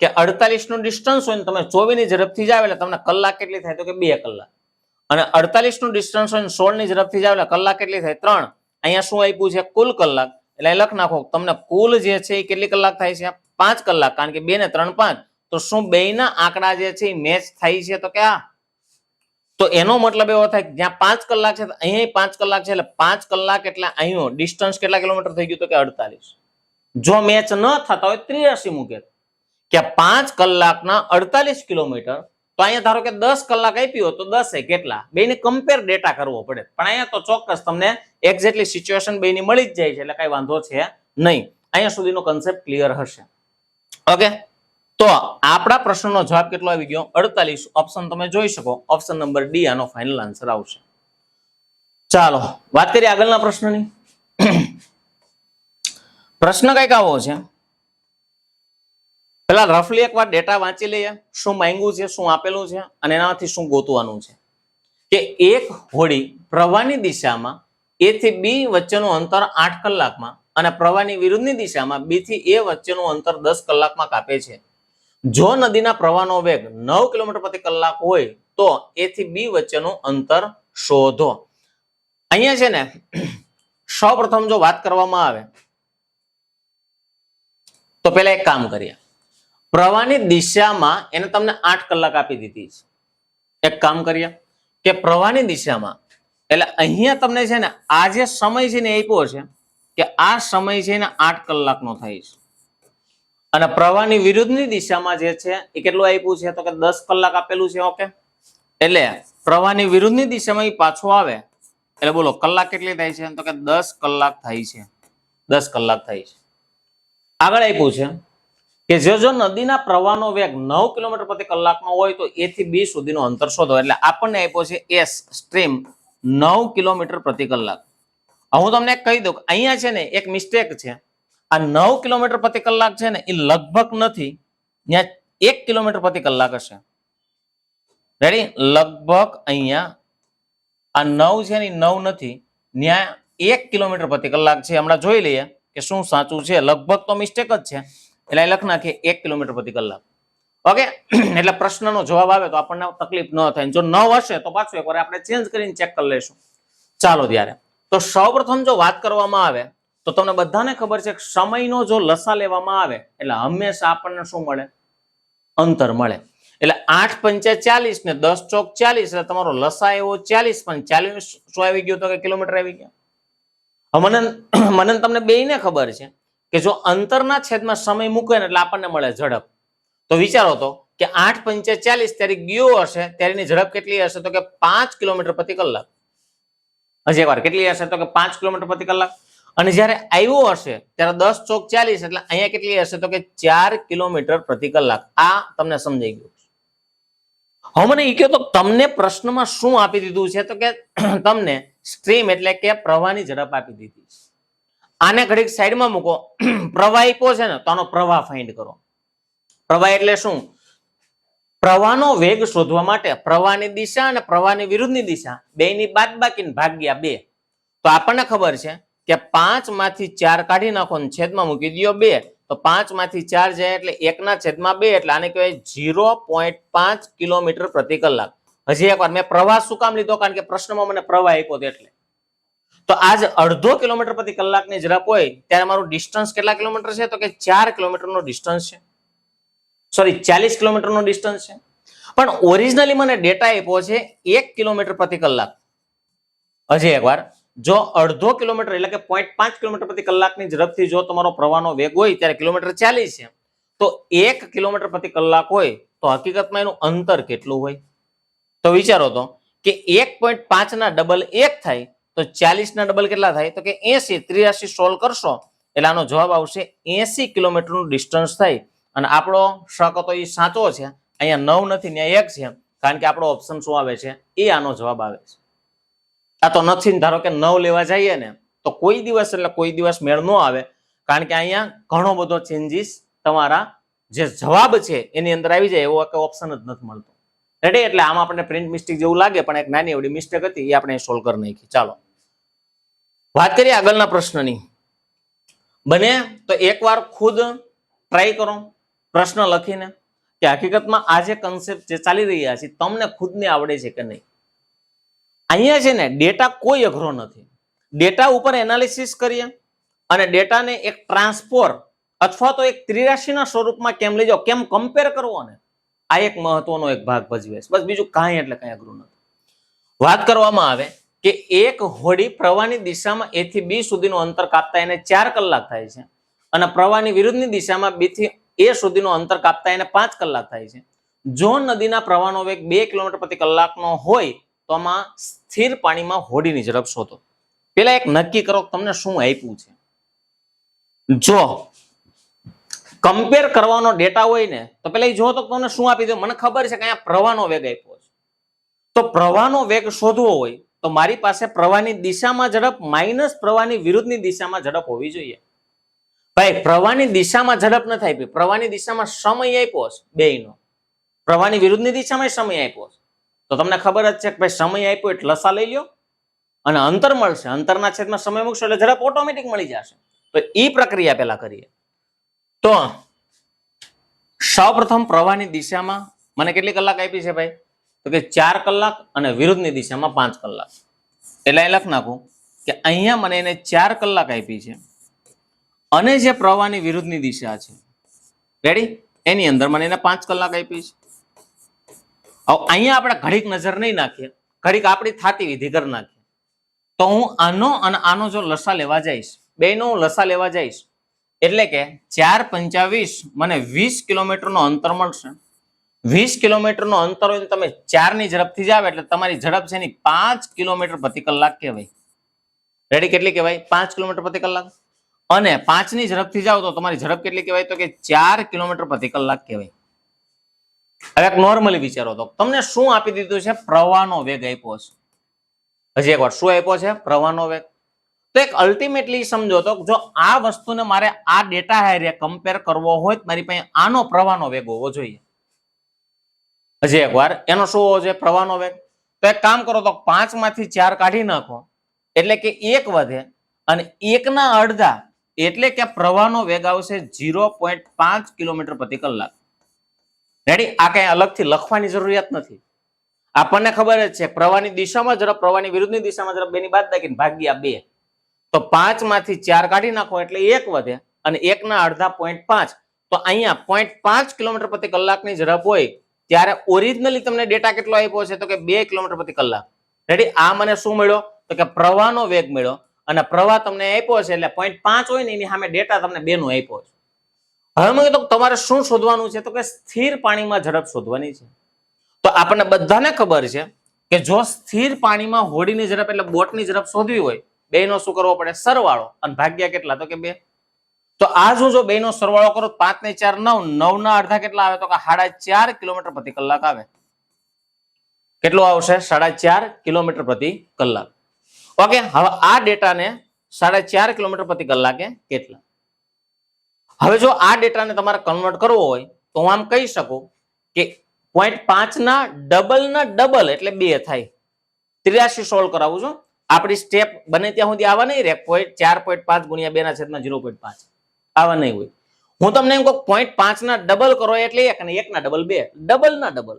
કે 48 નું ડિસ્ટન્સ હોય ને તમે 24 ની ઝડપથી જાવ એટલે તમને કલાક કેટલી થાય તો કે 2 કલાક અને 48 નું ડિસ્ટન્સ હોય ને 16 ની ઝડપથી જાવ એટલે કલાક કેટલી થાય 3. અહીંયા શું આપ્યું છે કુલ કલાક એટલે લખ નાખો તમને કુલ જે છે એ કેટલી કલાક થાય છે 5 કલાક કારણ કે 2 ને 3 5 તો શું બેયના આંકડા જે છે એ મેચ થાય છે તો કે તો એનો મતલબ એવો થાય કે જ્યાં 5 કલાક છે અહીંયા 5 કલાક છે એટલે 5 કલાક એટલે અહીંનો ડિસ્ટન્સ કેટલા કિલોમીટર થઈ ગયું તો કે 48. જો મેચ ન થતા હોય 83 મૂકે કે 5 કલાકના 48 કિલોમીટર તો અહીંયા ધારો કે 10 કલાક આપ્યો તો 10 કેટલા બેને કમ્પેર ડેટા કરવો પડે પણ અહીંયા તો ચોક્કસ તમને એક્ઝેક્ટલી સિચ્યુએશન બેની મળી જ જાય છે એટલે કઈ વાંધો છે નહીં. અહીંયા સુધીનો કન્સેપ્ટ ક્લિયર હશે. ઓકે તો આપણા પ્રશ્નનો જવાબ કેટલો આવી ગયો 48. ઓપ્શન તમે જોઈ શકો ઓપ્શન નંબર ડી આનો ફાઇનલ આન્સર આવશે. ચાલો વાત કરીએ આગળના પ્રશ્નની. પ્રશ્ન કઈક આવો છે પેલા રફલી એકવાર ડેટા વાંચી લઈએ શું માંગ્યું છે શું આપેલું છે અને એનાથી શું ગોતવાનું છે કે એક હોડી પ્રવાહની દિશામાં એ થી બી વચ્ચેનું અંતર 8 કલાકમાં અને પ્રવાહની વિરુદ્ધની દિશામાં બી થી એ વચ્ચેનું અંતર 10 કલાકમાં કાપે છે. જો નદીના પ્રવાહનો વેગ 9 કિલોમીટર પ્રતિ કલાક હોય તો એ થી બી વચ્ચેનું અંતર શોધો. અહીંયા છે ને સૌપ્રથમ જો વાત કરવામાં આવે તો પેલા એક કામ કરીએ પ્રવાહની દિશામાં એને તમને 8 કલાક આપી દીધી છે. એક કામ કરીએ કે પ્રવાહની દિશામાં એટલે અહીંયા તમને છે ને આ જે સમય છે ને આપ્યો છે કે આ સમય છે ને 8 કલાકનો થાય છે અને પ્રવાહની વિરુદ્ધની દિશામાં જે છે એ કેટલું આપ્યું છે તો કે 10 કલાક આપેલું છે. ઓકે એટલે પ્રવાહની વિરુદ્ધની દિશામાં એ પાછો આવે એટલે બોલો કલાક કેટલી થાય છે તો કે 10 કલાક થાય છે. 10 કલાક થાય છે. આગળ આપ્યું છે કે જો નદીના પ્રવાહનો વેગ 9 કિલોમીટર પ્રતિ કલાકનો હોય તો એ થી બી સુધીનું અંતર શોધો એટલે આપણને આપ્યો છે એસ સ્ટ્રીમ 9 કિલોમીટર પ્રતિ કલાક. હું તમને કહી દઉં અહીંયા છે ને એક મિસ્ટેક છે આ 9 કિલોમીટર પ્રતિ કલાક છે ને એ લગભગ નથી, ત્યાં 1 કિલોમીટર પ્રતિ કલાક હશે. રેડી? લગભગ અહીંયા આ 9 છે ને 9 નથી, ત્યાં 1 કિલોમીટર પ્રતિ કલાક છે. હમણાં જોઈ લઈએ કે શું સાચું છે. લગભગ તો મિસ્ટેક જ છે, એટલે લખ નાખીએ 1 કિલોમીટર પ્રતિ કલાક. ઓકે, એટલે પ્રશ્નનો જવાબ આવે તો આપણને તકલીફ ન થાય. જો 9 હશે તો પાછું એકવાર આપણે ચેન્જ કરીને ચેક કરી લઈશું. ચાલો ત્યારે, તો સૌપ્રથમ જો વાત કરવામાં આવે તો તમને બધાને ખબર છે કે સમયનો જો લસા લેવામાં આવે એટલે હંમેશા આપણને શું મળે? અંતર મળે. એટલે 8 પંચા 40 ને 10 ચોક 40, એટલે તમારો લસા એવો 40, પણ 40 શું આવી ગયો? તો કે કિલોમીટર આવી ગયા. મને તમને બેયને ખબર છે કે જો અંતરના છેદમાં સમય મૂકે ને એટલે આપણને મળે ઝડપ. તો વિચારો તો કે 8 પંચા 40 ત્યારે ગયો હશે ત્યારેની ઝડપ કેટલી હશે? તો કે 5 કિલોમીટર પ્રતિ કલાક. હજી એકવાર કેટલી હશે? તો કે 5 કિલોમીટર પ્રતિ કલાક. અને જ્યારે આવ્યો હશે ત્યારે 10 ચોક 40, એટલે અહીંયા કેટલી હશે? તો કે 4 કિલોમીટર પ્રતિ કલાક. આ તમને સમજાઈ ગયું. હવે મને એ કહો તો તમને પ્રશ્નમાં શું આપી દીધું છે? તો કે તમને સ્ટ્રીમ એટલે કે પ્રવાહની ઝડપ આપી દીધી. આને ઘડીક સાઈડમાં મૂકો. પ્રવાહ આપ્યો છે ને તો આનો પ્રવાહ ફાઇન્ડ કરો. પ્રવાહ એટલે શું? પ્રવાહનો વેગ શોધવા માટે પ્રવાહની દિશા અને પ્રવાહની વિરુદ્ધની દિશા બેયની બાદબાકી ભાગ્યા 2. તો આપણને ખબર છે કે 5 માંથી 4 કાઢી નાખો અને છેદમાં મૂકી દો 2, તો 5 માંથી 4 જાય એટલે 1/2, એટલે આને કહેવાય 0.5 કિલોમીટર પ્રતિ કલાક. હજી એકવાર મેં પ્રવાહ શું કામ લીધો? કારણ કે પ્રશ્નમાં મને પ્રવાહ આપ્યો એટલે. તો આજ 1/2 કિલોમીટર પ્રતિ કલાકની ઝડપ હોય ત્યારે મારું ડિસ્ટન્સ કેટલા કિલોમીટર છે? તો કે 4 કિલોમીટરનો ડિસ્ટન્સ છે. સોરી, 40 કિલોમીટરનો ડિસ્ટન્સ છે. પણ ઓરિજિનલી મને ડેટા આપ્યો છે 1 કિલોમીટર પ્રતિ કલાક. હજી એકવાર, જો 1/2 કિલોમીટર એટલે કે 0.5 કિલોમીટર પ્રતિ કલાકની ઝડપથી જો તમારો પ્રવાહનો વેગ હોય ત્યારે કિલોમીટર 40 છે, તો 1 કિલોમીટર પ્રતિ કલાક હોય તો હકીકતમાં એનું અંતર કેટલું હોય? તો વિચારો તો કે 1.5 ના ડબલ 1 થાય તો 40 ના ડબલ કેટલા થાય? તો કે 80. 83 સોલ્વ કરશો એટલે આનો જવાબ આવશે 80 કિલોમીટરનું ડિસ્ટન્સ થાય. અને આપણો શક હતો એ સાચો છે. અહીંયા 9 નથી, ત્યાં 1 છે, કારણ કે આપણો ઓપ્શન શું આવે છે? એ આનો જવાબ આવે છે. આ તો નથી. ધારો કે 9 લેવા જઈએ ને તો કોઈ દિવસ મેળ ન આવે, કારણ કે અહીંયા ઘણો બધો ચેન્જીસ તમારા જે જવાબ છે એની અંદર આવી જાય એવો ઓપ્શન જ નથી મળતો. રેડી? એટલે આમાં આપણને પ્રિન્ટ મિસ્ટેક જેવું લાગે, પણ એક નાની એવડી મિસ્ટેક હતી, એ આપણે સોલ્વ કરી નાખી. ચાલો વાત કરીએ આગળના પ્રશ્નની. બને તો એકવાર ખુદ ટ્રાય કરો પ્રશ્ન લખીને કે હકીકતમાં આ જે કન્સેપ્ટ જે ચાલી રહ્યા છે તમને ખુદને આવડે છે કે નહીં. અહીંયા છે ને ડેટા કોઈ અઘરો નથી. ડેટા ઉપર એનાલિસિસ કરીએ અને ડેટાને એક ટ્રાન્સફોર અથવા તો એક 83 ના સ્વરૂપમાં કેમ લઈ જાઓ, કેમ કમ્પેર કરવો ને, આ એક મહત્વનો એક ભાગ ભજવે છે. બસ બીજું કાંઈ એટલે કાંઈ અઘરું નથી. વાત કરવામાં આવે કે એક હોડી પ્રવાહની દિશામાં A થી B સુધીનું અંતર કાપતા એને 4 કલાક થાય છે, અને પ્રવાહની વિરુદ્ધની દિશામાં B થી A સુધીનું અંતર કાપતા એને 5 કલાક થાય છે. જો નદીના પ્રવાહનો વેગ 2 કિલોમીટર પ્રતિ કલાકનો હોય તો આમાં સ્થિર પાણીમાં હોડીની ઝડપ શોધો. પેલા એક નક્કી કરો તમને શું આપ્યું છે. જો કમ્પેર કરવાનો ડેટા હોય ને તો પેલા એ જો તો તમને શું આપી દો. મને ખબર છે કે અહીંયા પ્રવાહનો વેગ આપ્યો છે, તો પ્રવાહનો વેગ શોધવો હોય તો મારી પાસે પ્રવાહની દિશામાં ઝડપ માઇનસ પ્રવાહની વિરુદ્ધની દિશામાં ઝડપ હોવી જોઈએ. ભાઈ પ્રવાહની દિશામાં ઝડપ નથી આપી, પ્રવાહની દિશામાં સમય આપ્યો છે બેયનો. પ્રવાહની વિરુદ્ધની દિશામાં સમય આપ્યો છે, તો તમને ખબર જ છે કે ભાઈ સમય આપ્યો એટલે લસા લઈ લ્યો અને અંતર મળશે. અંતરના છેદમાં સમય મૂકશો એટલે ઝડપ ઓટોમેટિક મળી જશે. તો એ પ્રક્રિયા પહેલા કરીએ. તો સૌપ્રથમ પ્રવાહની દિશામાં મને કેટલી કલાક આપી છે ભાઈ? તો કે 4 કલાક અને વિરુદ્ધની દિશામાં 5 કલાક. એટલે લખ નાખું કે અહીંયા મને એને 4 કલાક આપી છે, અને જે પ્રવાહની વિરુદ્ધની દિશા છે રેડી એની અંદર મને એને 5 કલાક આપી છે. હવે અહીંયા આપણે ઘડીક નજર નહીં નાખીએ, ઘડીક આપણી થાતી વિધિ કરી નાખીએ. તો હું આનો અને આનો જો લસા લેવા જઈશ, બેનો હું લસા લેવા જઈશ એટલે કે 4 પંચા 20 મને 20 કિલોમીટરનો અંતર મળશે. 20 કિલોમીટરનો અંતર હોય તમે 4 ની ઝડપથી જાવ એટલે તમારી ઝડપ છે એની 5 કિલોમીટર પ્રતિ કલાક કહેવાય. રેડી? કેટલી કહેવાય? 5 કિલોમીટર પ્રતિ કલાક. અને 5 ની ઝડપથી જાવ તો તમારી ઝડપ કેટલી કહેવાય? તો કે 4 કિલોમીટર પ્રતિ કલાક કહેવાય. હવે એક નોર્મલી વિચારો તો તમને શું આપી દીધું છે? પ્રવાહનો વેગ આપ્યો છે. હજી એકવાર શું આપ્યો છે? પ્રવાહનો વેગ. તો એક અલ્ટિમેટલી સમજો તો જો આ વસ્તુને મારે આ ડેટા હારે કમ્પેર કરવો હોય તો મારી પાસે આનો પ્રવાહનો વેગ હોવો જોઈએ. હજી એકવાર એનો શું હોવો જોઈએ? પ્રવાહનો વેગ. તો એક કામ કરો તો 5 માંથી 4 કાઢી નાખો એટલે કે 1 વધે અને 1 ના અડધા એટલે કે પ્રવાહનો વેગ આવશે 0.5 કિલોમીટર પ્રતિ કલાક. રેડી? આ કઈ અલગથી લખવાની જરૂરિયાત નથી. આપણને ખબર જ છે પ્રવાહની દિશામાં ઝડપ, પ્રવાહની વિરુદ્ધની દિશામાં ઝડપ, બેની બાદબાકી ભાગ્યા 2. તો 5 માંથી 4 કાઢી નાખો એટલે 1 વધે અને 1 ના અડધા 0.5. તો અહીંયા 0.5 કિલોમીટર પ્રતિ કલાકની ઝડપ હોય ત્યારે ઓરિજિનલી તમને ડેટા કેટલો આપ્યો છે? તો કે 2 કિલોમીટર પ્રતિ કલાક. રેડી? આ મને શું મળ્યો? તો કે પ્રવાહનો વેગ મળ્યો અને પ્રવાહ તમને આપ્યો છે એટલે 0.5 હોય ને એની સામે ડેટા તમને 2 નો આપ્યો છે. હવે મેં કીધું તમારે શું શોધવાનું છે? તો કે સ્થિર પાણીમાં ઝડપ શોધવાની છે. તો આપણને બધાને ખબર છે કે જો સ્થિર પાણીમાં હોડીની ઝડપ એટલે બોટની ઝડપ શોધવી હોય, બેનો શું કરવો પડે? સરવાળો. અને ભાગ્યા કેટલા? તો કે 2. તો આ જો બેનો સરવાળો કરો 5 ને 4 9, 9 ના અડધા કેટલા આવે? તો કે 4.5 કિલોમીટર પ્રતિ કલાક આવે. કેટલું આવશે? 4.5 કિલોમીટર પ્રતિ કલાક. ઓકે, હવે આ ડેટાને 4.5 કિલોમીટર પ્રતિ કલાકે કેટલા? હવે જો આ ડેટાને તમારે કન્વર્ટ કરવો હોય તો હું આમ કહી શકું કે 0.5 ના ડબલ એટલે 2 થાય. 83 સોલ્વ કરાવું છું. આપણી સ્ટેપ બને ત્યાં સુધી આવા નહીં રે. 4.5 ગુણ્યા 2 ના છેદમાં 0.5 આવા નહીં હોય. હું તમને એમ કહું 0.5 ના ડબલ કરો એટલે 1 અને 1 ના ડબલ 2, ડબલ ના ડબલ.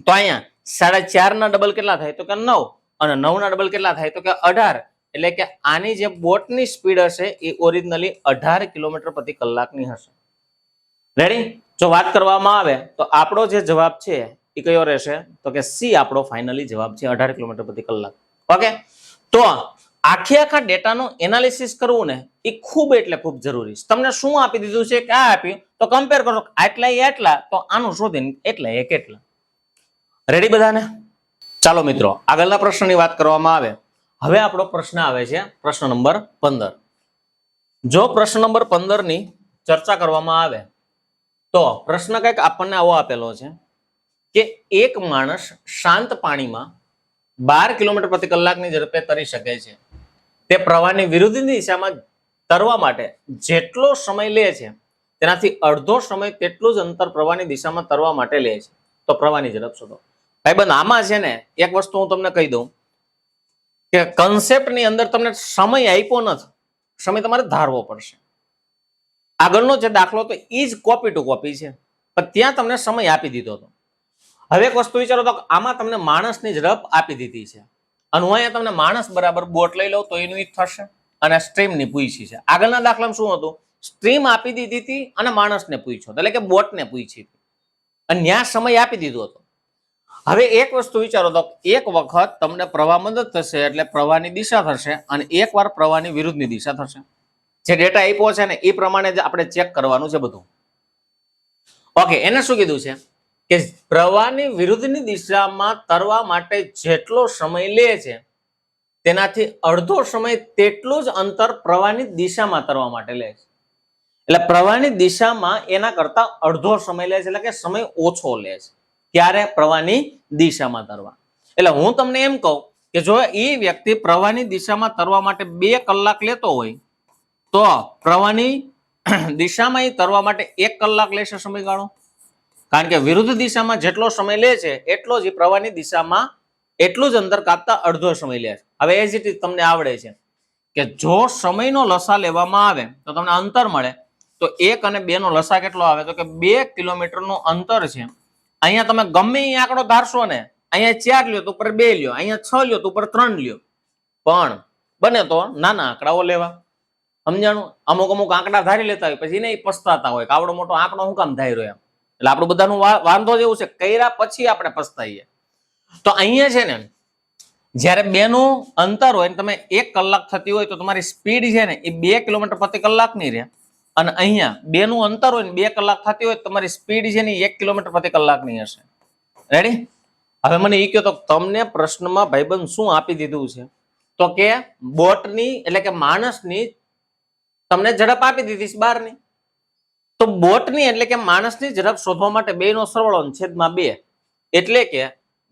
તો અહીંયા 4.5 ના ડબલ કેટલા થાય? તો કે 9 અને 9 ના ડબલ કેટલા થાય? તો કે 18. એટલે કે આની જે બોટની સ્પીડ હશે એ ઓરિજિનલી 18 કિલોમીટર પ્રતિ કલાકની હશે. રેડી? જો વાત કરવામાં આવે તો આપણો જે જવાબ છે એ કયો રહેશે? તો કે સી આપણો ફાઇનલી જવાબ છે, 18 કિલોમીટર પ્રતિ કલાક. ઓકે, તો આખા ડેટાનું એનાલિસિસ કરવું ને એ ખૂબ એટલે ખૂબ જરૂરી છે. તમને શું આપી દીધું છે? ક્યાં આપ્યું? તો કમ્પેર કરો. આટલા એટલા તો આનું શોધીને એટલા એ કેટલા. રેડી બધાને? ચાલો મિત્રો, આગળના પ્રશ્નની વાત કરવામાં આવે. હવે આપણો પ્રશ્ન આવે છે પ્રશ્ન નંબર 15. જો પ્રશ્ન નંબર 15 ની ચર્ચા કરવામાં આવે તો પ્રશ્ન કંઈક આપણને આવો આપેલો છે કે એક માણસ શાંત પાણીમાં 12 કિલોમીટર પ્રતિ કલાકની ઝડપે તરી શકે છે. તે પ્રવાહની વિરુદ્ધ દિશામાં તરવા માટે જેટલો સમય લે છે તેનાથી અડધો સમય તેટલું જ અંતર પ્રવાહની દિશામાં તરવા માટે લે છે. તો પ્રવાહની ઝડપ શોધો. ભાઈબંધ, આમાં છે ને એક વસ્તુ હું તમને કહી દઉં કે કન્સેપ્ટની અંદર તમને સમય આપ્યો નથી, સમય તમારે ધારવો પડશે. આગળનો જે દાખલો તો એ જ કોપી ટુ કોપી છે, પણ ત્યાં તમને સમય આપી દીધો હતો. હવે એક વસ્તુ વિચારો તો આમાં તમને માણસની ઝડપ આપી દીધી છે અને હું અહીંયા તમને માણસ બરાબર બોટ લઈ લઉં તો એનું ઈ થશે અને સ્ટ્રીમની પૂછી છે. આગળના દાખલામાં શું હતું? સ્ટ્રીમ આપી દીધી હતી અને માણસને પૂછ્યો એટલે કે બોટને પૂછી હતી અને ત્યાં સમય આપી દીધો હતો. હવે એક વસ્તુ વિચારો તો એક વખત તમને પ્રવાહ મદદ થશે એટલે પ્રવાહની દિશા થશે અને એકવાર પ્રવાહની વિરુદ્ધની દિશા થશે. જે ડેટા આપ્યો છે ને એ પ્રમાણે જ આપણે ચેક કરવાનું છે બધું. ઓકે, એને શું કીધું છે કે પ્રવાહની વિરુદ્ધની દિશામાં તરવા માટે જેટલો સમય લે છે તેનાથી અડધો સમય તેટલું જ અંતર પ્રવાહની દિશામાં તરવા માટે લે છે. એટલે પ્રવાહની દિશામાં એના કરતા અડધો સમય લે છે, એટલે કે સમય ઓછો લે છે. ક્યારે? પ્રવાહની દિશામાં તરવા. એટલે હું તમને એમ કહું કે જો એ વ્યક્તિ પ્રવાહની દિશામાં તરવા માટે 2 કલાક લેતો હોય તો પ્રવાહની દિશામાં એ તરવા માટે 1 કલાક લેશે સમયગાળો. કારણ કે વિરુદ્ધ દિશામાં જેટલો સમય લે છે એટલો જ પ્રવાહની દિશામાં એટલું જ અંતર કાપતા અડધો સમય લે છે. હવે એઝ ઇટ ઇઝ તમને આવડે છે કે જો સમયનો લસા લેવામાં આવે તો તમને અંતર મળે. તો 1 અને 2 નો લસા કેટલો આવે? તો કે 2 કિલોમીટરનું અંતર છે. અહીંયા તમે ગમે એ આંકડો ધારશો ને, અહીંયા 4 લ્યો તો ઉપર 2 લ્યો, અહીંયા 6 લ્યો તો ઉપર 3 લ્યો, પણ બને તો નાના આંકડાઓ લેવા. સમજાણું? અમુક આંકડા ધારી લેતા હોય પછી નહીં પસ્તાતા હોય કે આવડો મોટો આંકડો હું કામ ધાર્યો એમ. એટલે આપણું બધાનું વાંધો જ એવું છે, કર્યા પછી આપણે પસ્તાઈએ. તો અહીંયા છે ને જ્યારે 2 નું અંતર હોય ને તમે 1 કલાક થતી હોય તો તમારી સ્પીડ છે ને એ 2 કિલોમીટર પ્રતિ કલાકની રહે અને અહીંયા 2 નું અંતર હોય ને 2 કલાક થતી હોય તમારી સ્પીડ છે ને 1 કિલોમીટર પ્રતિ કલાકની હશે. રેડી? હવે મને એ કહો તો તમને પ્રશ્નમાં ભાઈબંધ શું આપી દીધું છે? તો કે બોટની એટલે કે માણસની તમને ઝડપ આપી દીધી છે 12 ની. તો બોટની એટલે કે માણસની ઝડપ શોધવા માટે 2 નો સરવાળો છેદમાં 2 એટલે કે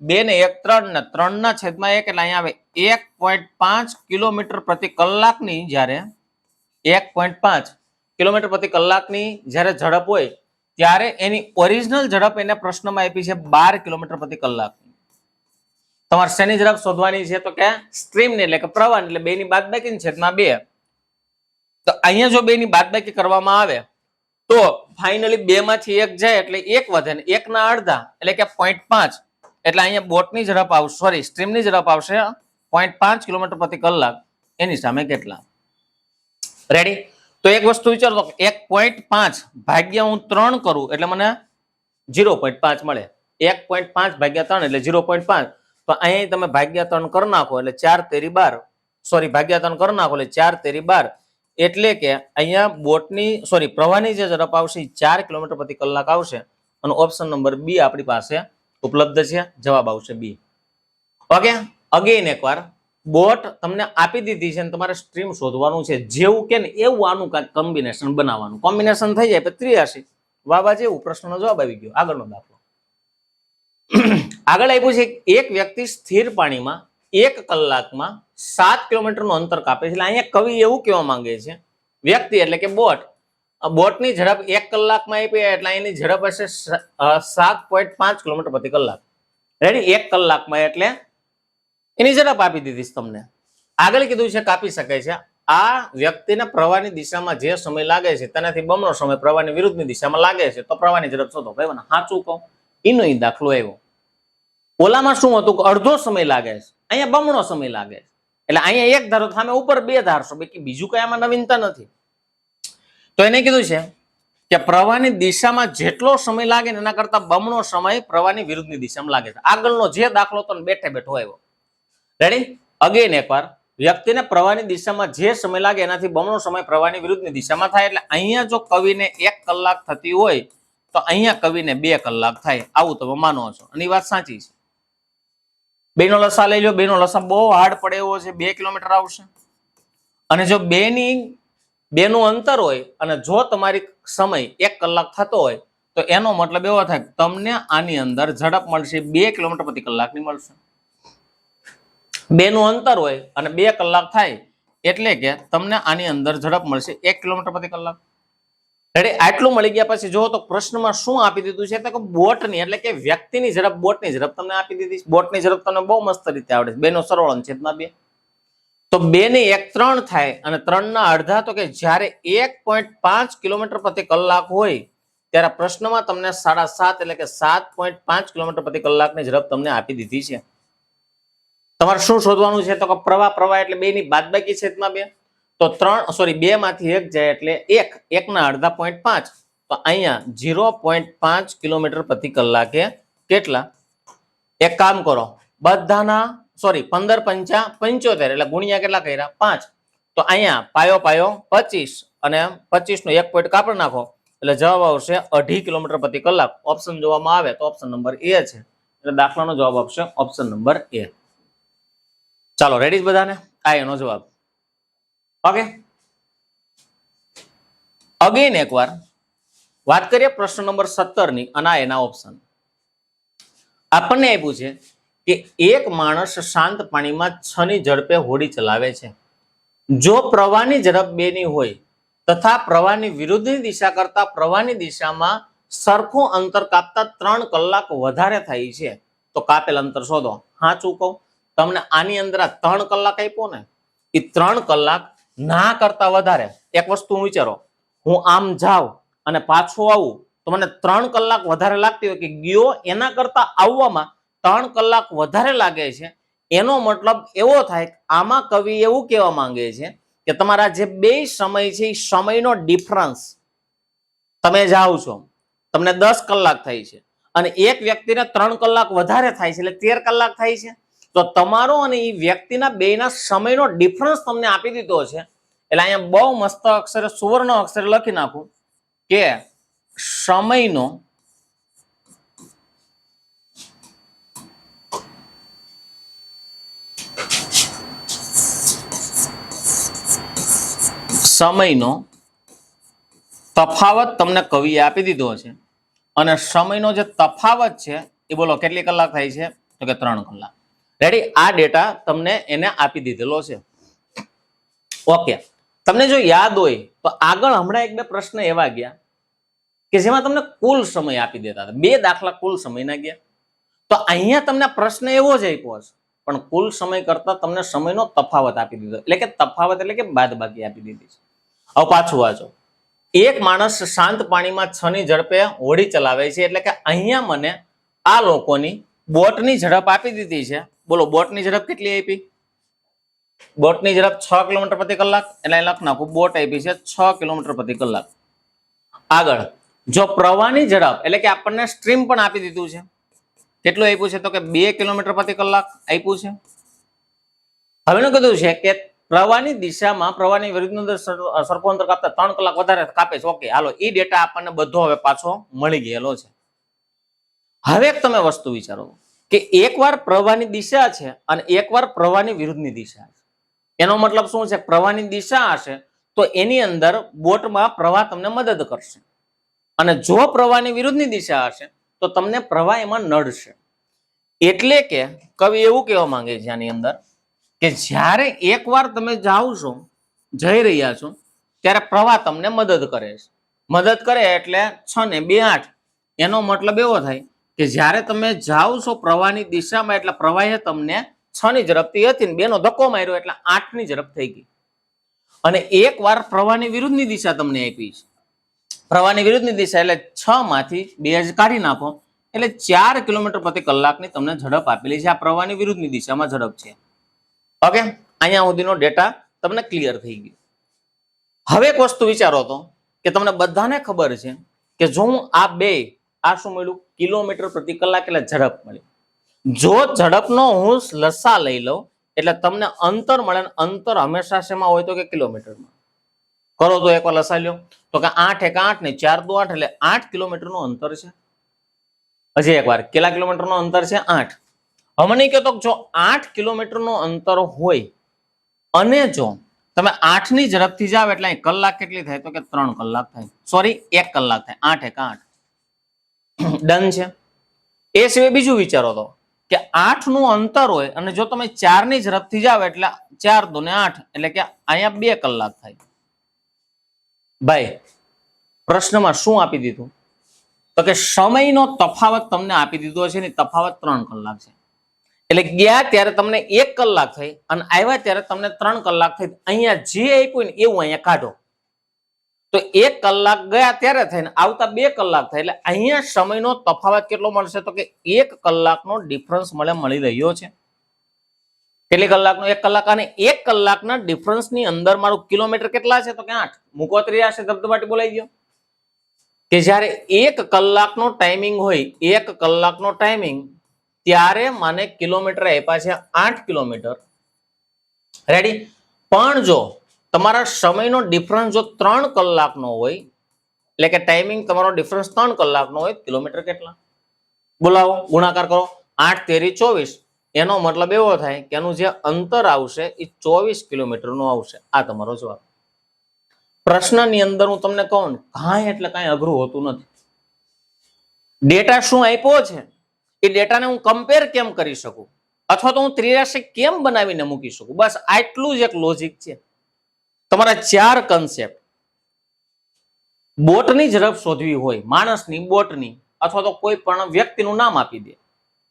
2 ને 1 3 ને 3 ના છેદમાં 1 એટલે અહીંયા આવે 1.5 કિલોમીટર પ્રતિ કલાકની જ્યારે 1.5 કિલોમીટર પ્રતિ કલાકની જ્યારે ઝડપ હોય ત્યારે એની ઓરિજિનલ ઝડપ એને પ્રશ્નમાં આપી છે 12 કિલોમીટર પ્રતિ કલાક. તમારે શેની ઝડપ શોધવાની છે તો કે સ્ટ્રીમની એટલે કે પ્રવાહની એટલે 2 ની બાદબાકી છેદમાં 2. તો અહીંયા જો 2 ની બાદબાકી કરવામાં આવે તો ફાઇનલી 2 માંથી 1 જાય એટલે 1 વધે ને 1 ના અડધા એટલે કે 0.5 એટલે અહીંયા બોટની ઝડપ આવશે સોરી સ્ટ્રીમની ઝડપ આવશે 0.5 કિલોમીટર પ્રતિ કલાક. એની સામે કેટલા? રેડી? તો એક વસ્તુ વિચારો તો 1.5 ભાગ્યા હું 3 કરું એટલે મને 0.5 મળે. 1.5 ભાગ્યા 3 એટલે 0.5. તો અહીંયા તમે ભાગ્યા 3 કરી નાખો એટલે 4 તેરી 12 સોરી ભાગ્યા 3 કરી નાખો એટલે 4 તેરી 12 એટલે કે અહીંયા બોટની સોરી પ્રવાહની જે ઝડપ આવશે એ 4 કિલોમીટર પ્રતિ કલાક આવશે અને ઓપ્શન નંબર બી આપણી પાસે ઉપલબ્ધ છે. જવાબ આવશે બી. ઓકે, અગેન એકવાર બોટ તમને આપી દીધી છે અને તમારે સ્ટ્રીમ શોધવાનું છે. જેવું કે ને એવું આનું કાંઈક કોમ્બિનેશન બનાવવાનું. કોમ્બિનેશન થઈ જાય પછી 83 વાવા જેવું પ્રશ્નનો જવાબ આવી ગયો. આગળનો દાખલો આગળ આપ્યું છે એક વ્યક્તિ સ્થિર પાણીમાં 1 કલાકમાં 7 કિલોમીટરનું અંતર કાપે છે. એટલે અહીંયા કવિ એવું કહેવા માંગે છે વ્યક્તિ એટલે કે બોટની ઝડપ 1 કલાકમાં આપી એટલે એની ઝડપ હશે 7.5 કિલોમીટર પ્રતિ કલાક. રેડી? 1 કલાકમાં એટલે એની ઝડપ આપી દીધી તમને. આગળ કીધું છે કાપી શકાય છે. આ વ્યક્તિને પ્રવાહની દિશામાં જે સમય લાગે છે તેનાથી બમણો સમય પ્રવાહની વિરુદ્ધની દિશામાં લાગે છે તો પ્રવાહની ઝડપ શોધો. ભાઈ સાચું કહું એનો ઈ દાખલો આવ્યો. ઓલામાં શું હતું કે અડધો સમય લાગે છે, અહીંયા બમણો સમય લાગે છે. એટલે અહીંયા 1 ધારો સામે ઉપર 2 ધારશો, બાકી બીજું કઈ આમાં નવીનતા નથી. તો એને કીધું છે કે પ્રવાહની દિશામાં જેટલો સમય લાગે ને એના કરતા બમણો સમય પ્રવાહની વિરુદ્ધની દિશામાં લાગે છે. આગળનો જે દાખલો તો બેઠે બેઠો આવ્યો. રેડી? અગેન એકવાર વ્યક્તિને પ્રવાહની દિશામાં જે સમય લાગે એનાથી બમણો સમય પ્રવાહની વિરુદ્ધની દિશામાં થાય. એટલે અહીંયા જો કવિને 1 કલાક થતી હોય તો અહીંયા કવિને 2 કલાક થાય. આવું તમે માનો છો અને એ વાત સાચી છે. 2 નો લસા લઈ લો. 2 નો લસા બહુ હાર્ડ પડે એવો છે. 2 કિલોમીટર આવશે. અને જો 2 નું અંતર હોય અને જો તમારી સમય 1 કલાક થતો હોય તો એનો મતલબ એવો થાય તમને આની અંદર ઝડપ મળશે 2 કિલોમીટર પ્રતિ કલાકની મળશે. 2 નું અંતર હોય અને 2 કલાક થાય એટલે કે તમને આની અંદર ઝડપ મળશે 1 કિલોમીટર પ્રતિ કલાક. રેડી? આટલું મળી ગયા પછી જો તો પ્રશ્નમાં શું આપી દીધું છે તો બોટની એટલે કે વ્યક્તિની ઝડપ બોટની ઝડપ તમને આપી દીધી. બોટની ઝડપ તમને બહુ મસ્ત રીતે આવડે છે. 2 નો સરવાળો છેદમાં 2 તો 2 ને 1 3 થાય અને 3 ના અડધા તો કે જ્યારે 1.5 કિલોમીટર પ્રતિ કલાક હોય ત્યારે પ્રશ્નમાં તમને 7.5 એટલે કે 7.5 કિલોમીટર પ્રતિ કલાકની ઝડપ તમને આપી દીધી છે. તમારે શું શોધવાનું છે તો કે પ્રવાહ એટલે 2 ની બાદબાકી છેદમાં 2 તો 2 માંથી 1 જાય એટલે 1 ના અડધા 0.5 તો અહીંયા 0.5 કિલોમીટર પ્રતિ કલાકે કેટલા? એક કામ કરો બધાના 15 5 75 એટલે ગુણ્યા કેટલા કર્યા 5 તો અહીંયા પાયો 25 અને 25 નો 1 પોઈન્ટ કાપી નાખો એટલે જવાબ આવશે 2.5 કિલોમીટર પ્રતિ કલાક. ઓપ્શન જોવામાં આવે તો ઓપ્શન નંબર એ છે. એટલે દાખલાનો જવાબ આવશે ઓપ્શન નંબર એ. ચાલો રેડી બધાને? આ એનો જવાબ. ઓકે, અગેન એકવાર વાત કરીએ પ્રશ્ન નંબર 17 ની અને એના ઓપ્શન. આપણને આપ્યું છે કે એક માણસ શાંત પાણીમાં 6 ની ઝડપે હોડી ચલાવે છે. જો પ્રવાહની ઝડપ 2 ની હોય તથા પ્રવાહની વિરુદ્ધની દિશા કરતા પ્રવાહની દિશામાં સરખું અંતર કાપતા 3 કલાક વધારે થાય છે તો કાપેલ અંતર શોધો. સાચું કહું તમને આની અંદર 3 કલાક આપ્યો ને એ 3 કલાક ના કરતા વધારે. એક વસ્તુ વિચારો, હું આમ જાઉં અને પાછું આવું તો મને 3 કલાક વધારે લાગતી હોય કે ગયો એના કરતા આવવામાં 3 કલાક વધારે લાગે છે. એનો મતલબ એવો થાય કે આમાં કવિ એવું કહેવા માંગે છે કે તમારા જે 2 સમય છે એ સમયનો ડિફરન્સ, તમે જાઓ છો તમને 10 કલાક થાય છે અને એક વ્યક્તિને 3 કલાક વધારે થાય છે એટલે 13 કલાક થાય છે. તો તમારો અને એ વ્યક્તિના બેના સમયનો ડિફરન્સ તમને આપી દીધો છે. એટલે અહીંયા બહુ મસ્ત અક્ષરે સુવર્ણ અક્ષરે લખી નાખું કે સમયનો તફાવત તમને કવિએ આપી દીધો છે અને સમયનો જે તફાવત છે એ બોલો કેટલી કલાક થાય છે તો કે 3 કલાક. રેડી, આ ડેટા તમને એને આપી દીધેલો છે. ઓકે, તમને જો યાદ હોય તો આગળ હમણાં એક બે પ્રશ્ન એવા ગયા કે જેમાં તમને કુલ સમય આપી દેતા હતા. 2 દાખલા કુલ સમયના ગયા. તો અહીંયા તમને પ્રશ્ન એવો જ આપ્યો છે, પણ કુલ સમય કરતા તમને સમયનો તફાવત આપી દીધો. એટલે કે તફાવત એટલે કે બાદબાકી આપી દીધી છે. હવે પાછું વાંચો. એક માણસ શાંત પાણીમાં 6 ની ઝડપે હોડી ચલાવે છે. એટલે કે અહીંયા મને આ લોકોની બોટની ઝડપ આપી દીધી છે. બોલો, બોટની ઝડપ કેટલી આપી? બોટની ઝડપ 6 કિલોમીટર પ્રતિ કલાક. એટલે લખ નાખું, બોટ આપી છે 6 કિલોમીટર પ્રતિ કલાક. આગળ જો પ્રવાહની ઝડપ એટલે કે આપણને સ્ટ્રીમ પણ આપી દીધું છે. કેટલું આપ્યું છે? તો કે 2 કિલોમીટર પ્રતિ કલાક આપ્યું છે. હવે એનું કીધું છે કે પ્રવાહની દિશામાં પ્રવાહની વિરુદ્ધ સરખું અંતર કાપતા 3 કલાક વધારે કાપે છે. ઓકે, હાલો, એ ડેટા આપણને બધો હવે પાછો મળી ગયેલો છે. હવે એક તમે વસ્તુ વિચારો કે એકવાર પ્રવાહની દિશા છે અને એકવાર પ્રવાહની વિરુદ્ધની દિશા છે. એનો મતલબ શું છે? પ્રવાહની દિશા હશે તો એની અંદર બોટમાં પ્રવાહ તમને મદદ કરશે, અને જો પ્રવાહની વિરુદ્ધની દિશા હશે તો તમને પ્રવાહ એમાં નડશે. એટલે કે કવિ એવું કહેવા માંગે છે આની અંદર કે જ્યારે એકવાર તમે જાઓ છો, જઈ રહ્યા છો, ત્યારે પ્રવાહ તમને મદદ કરે છે. મદદ કરે એટલે 6 ને 2 8. એનો મતલબ એવો થાય કે જ્યારે તમે જાઓ છો પ્રવાહની દિશામાં એટલે પ્રવાહે તમને 6 ની ઝડપથી હતી ને 2 નો ધક્કો માર્યો એટલે 8 ની ઝડપ થઈ ગઈ. અને એકવાર પ્રવાહની વિરુદ્ધની દિશા તમને આપી છે. પ્રવાહની વિરુદ્ધની દિશા એટલે 6 માંથી 2 જ કાઢી નાખો એટલે 4 કિલોમીટર પ્રતિ કલાકની તમને ઝડપ આપેલી છે. આ પ્રવાહની વિરુદ્ધની દિશામાં ઝડપ છે. ઓકે, અહીંયા સુધીનો ડેટા તમને ક્લિયર થઈ ગયો. હવે એક વસ્તુ વિચારો તો કે તમને બધાને ખબર છે કે જો હું આ શું મળ્યું? કિલોમીટર પ્રતિ કલાક એટલે ઝડપ મળી. જો ઝડપનો હું લસા લઈ લઉં એટલે તમને અંતર મળે. અંતર હંમેશા શેમાં હોય? તો કે કિલોમીટરમાં. કરો તો એકવાર લસા લ્યો તો કે 8 1 8 ને 4 2 8 એટલે 8 કિલોમીટરનું અંતર છે. હજી એકવાર, કેટલા કિલોમીટરનું અંતર છે? 8. હવે નહીં કહેતો જો 8 કિલોમીટરનું અંતર હોય અને જો તમે 8 ની ઝડપથી જાવ એટલે અહીં કલાક કેટલી થાય? તો કે 3 કલાક થાય. સોરી, 1 કલાક થાય. 8 1 8. ડન છે. એ સિવાય બીજું વિચારો તો કે 8 નું અંતર હોય અને જો તમે 4 ની ઝડપથી જાવ એટલે 4 2 ને 8 એટલે કે અહીંયા 2 કલાક થાય. ભાઈ, પ્રશ્નમાં શું આપી દીધું? તો કે સમયનો તફાવત તમને આપી દીધો છે ને તફાવત 3 કલાક છે. એટલે ગયા ત્યારે તમને 1 કલાક થઈ અને આવ્યા ત્યારે તમને 3 કલાક થઈ. અહીંયા જે આપ્યું ને એવું અહીંયા કાઢો તો 1 કલાક ગયા ત્યારે થઈને આવતા 2 કલાક થાય. એટલે અહીંયા સમયનો તફાવત કેટલો મળશે? તો કે 1 કલાકનો ડિફરન્સ મળી રહ્યો છે. કેટલી કલાકનો? 1 કલાક. અને 1 કલાકના ડિફરન્સની અંદર મારું કિલોમીટર કેટલા છે? તો કે 8. મૂકો ત્રિયા છે, ધબધબાટી બોલાઈ ગયો કે જ્યારે 1 કલાકનો ટાઈમિંગ હોય, 1 કલાકનો ટાઈમિંગ, ત્યારે મને કિલોમીટર આપ્યા છે 8 કિલોમીટર. રેડી? પણ જો તમારા સમયનો ડિફરન્સ જો 3 કલાકનો હોય એટલે કે ટાઈમિંગ તમારો ડિફરન્સ 3 કલાકનો હોય, કિલોમીટર કેટલા? બોલાવો, ગુણાકાર કરો. 8 તેરી 24. એનો મતલબ એવો થાય કે એનું જે અંતર આવશે એ 24 કિલોમીટરનું આવશે. આ તમારો જવાબ. પ્રશ્નની અંદર હું તમને કહું ને, કાંઈ એટલે કાંઈ અઘરું હોતું નથી. ડેટા શું આપ્યો છે એ ડેટાને હું કમ્પેર કેમ કરી શકું અથવા તો હું ત્રિરાશિક કેમ બનાવીને મૂકી શકું, બસ આટલું જ એક લોજિક છે. તમારા 4 કન્સેપ્ટ. બોટની ઝડપ શોધવી હોય, માણસની, બોટની, અથવા તો કોઈ પણ વ્યક્તિનું નામ આપી દે,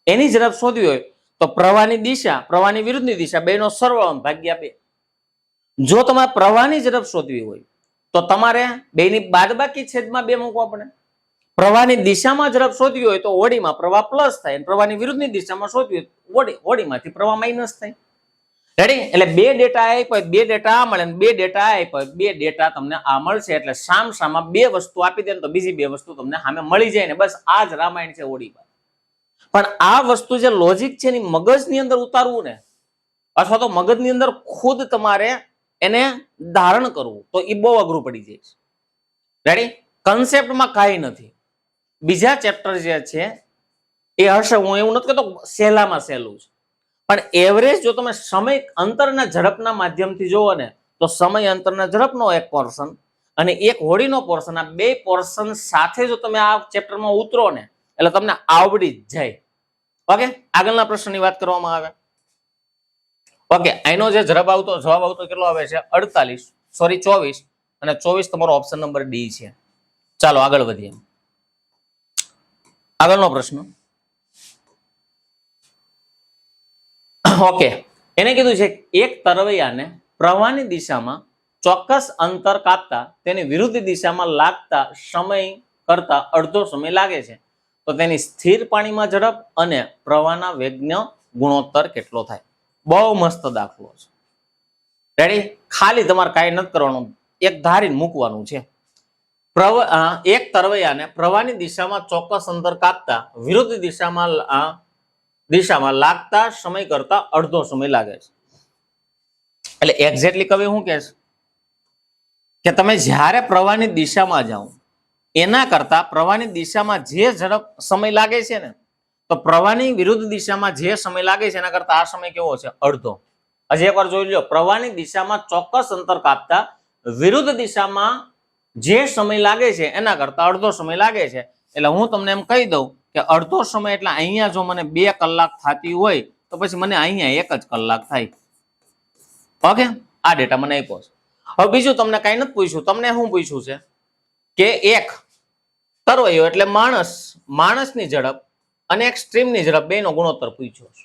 એની ઝડપ શોધવી હોય તો પ્રવાહની દિશા, પ્રવાહની વિરુદ્ધની દિશા, બેનો સરવાળો ભાગ્યા 2. જો તમારે પ્રવાહની ઝડપ શોધવી હોય તો તમારે બેની બાદબાકી છેદમાં 2 મૂકવા પડે. પ્રવાહની દિશામાં ઝડપ શોધવી હોય તો હોડીમાં પ્રવાહ પ્લસ થાય, અને પ્રવાહની વિરુદ્ધની દિશામાં શોધવી હોય હોડીમાંથી પ્રવાહ માઇનસ થાય. રેડી? એટલે 2 ડેટા આપ્યો, 2 ડેટા આ મળે, 2 ડેટા આપ્યો, 2 ડેટા તમને આ મળશે. એટલે સામસામા 2 વસ્તુ આપી દે તો બીજી 2 વસ્તુ તમને સામે મળી જાય ને બસ આ જ રામાયણ છે હોડીમાં. પણ આ વસ્તુ જે લોજિક છે એની મગજની અંદર ઉતારવું ને અથવા તો મગજની અંદર ખુદ તમારે એને ધારણ કરવું તો એ બહુ અઘરું પડી જાય છે. રેડી? કન્સેપ્ટમાં કાંઈ નથી. બીજા ચેપ્ટર જે છે એ હશે, હું એવું નથી કહેતો સહેલામાં સહેલું છે, પણ એવરેજ જો તમે સમય અંતરના ઝડપના માધ્યમથી જોવો ને તો સમય અંતરના ઝડપનો એક પોર્શન અને એક હોડીનો પોર્શન, આ 2 પોર્શન સાથે જો તમે આ ચેપ્ટરમાં ઉતરો ને એટલે તમને આવડી જ જાય. ઓકે, આગળના પ્રશ્નની વાત કરવામાં આવે. ઓકે, આનો જે જવાબ આવતો કેટલો આવે છે? 24 અને 24 તમારો ઓપ્શન નંબર ડી છે. ચાલો આગળ વધીએ. આગળનો પ્રશ્ન. ઓકે, એને કીધું છે એક તરવૈયાને પ્રવાહની દિશામાં ચોક્કસ અંતર કાપતા તેની વિરુદ્ધ દિશામાં લાગતા સમય કરતા અડધો સમય લાગે છે, તો તેની સ્થિર પાણીમાં ઝડપ અને પ્રવાહના વેગનો ગુણોત્તર કેટલો થાય? બહુ મસ્ત દાખલો છે. રેડી? ખાલી તમારે કાંઈ નથી કરવાનું, એક ધારીને મૂકવાનું છે. એક તરવૈયાને પ્રવાહની દિશામાં ચોક્કસ અંતર કાપતા વિરુદ્ધ દિશામાં લાગતા સમય કરતા અડધો સમય લાગે છે. એટલે એક્ઝેક્ટલી કવિ શું કહે છે કે તમે જ્યારે પ્રવાહની દિશામાં જાઓ એના કરતા પ્રવાહની દિશામાં જે ઝડપ સમય લાગે છે ને, તો પ્રવાહની વિરુદ્ધ દિશામાં જે સમય લાગે છે એના કરતા આ સમય કેવો છે? અડધો. હજી એકવાર જોઈ લો, પ્રવાહની દિશામાં ચોક્કસ અંતર કાપતા વિરુદ્ધ દિશામાં જે સમય લાગે છે એના કરતા અડધો સમય લાગે છે. એટલે હું તમને એમ કહી દઉં કે અડધો સમય એટલે અહીંયા જો મને 2 કલાક થતી હોય તો પછી મને અહીંયા 1 જ કલાક થાય. ઓકે, આ ડેટા મને આપ્યો છે. હવે બીજું તમને કઈ નથી પૂછ્યું, તમને શું પૂછ્યું છે કે એક તરવૈયો એટલે માણસની ઝડપ અને એક સ્ટ્રીમની ઝડપ બેનો ગુણોત્તર પૂછ્યો છે.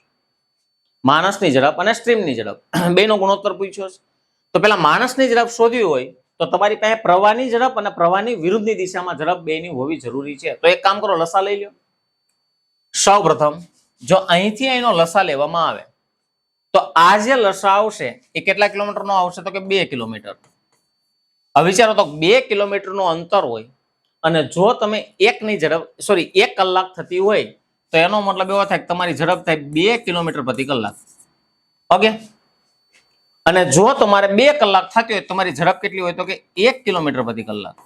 માણસની ઝડપ અને સ્ટ્રીમની ઝડપ બેનો ગુણોત્તર પૂછ્યો છે. તો પેલા માણસની ઝડપ શોધવી હોય તો તમારી પાસે પ્રવાહની ઝડપ અને પ્રવાહની વિરુદ્ધની દિશામાં ઝડપ બેની હોવી જરૂરી છે. તો એક કામ કરો, લસા લઈ લો. સૌપ્રથમ જો અહીંથી અહીંનો લસા લેવામાં આવે તો આ જે લસા આવશે એ કેટલા કિલોમીટરનો આવશે? તો કે 2 કિલોમીટર. હવે વિચારો તો 2 કિલોમીટરનું અંતર હોય અને જો તમે 1 કલાક થતી હોય તો એનો મતલબ એવો થાય કે તમારી ઝડપ થાય 2 કિલોમીટર પ્રતિ કલાક. ઓકે, અને જો તમારે 2 કલાક થતી હોય તમારી ઝડપ કેટલી હોય? તો કે 1 કિલોમીટર પ્રતિ કલાક.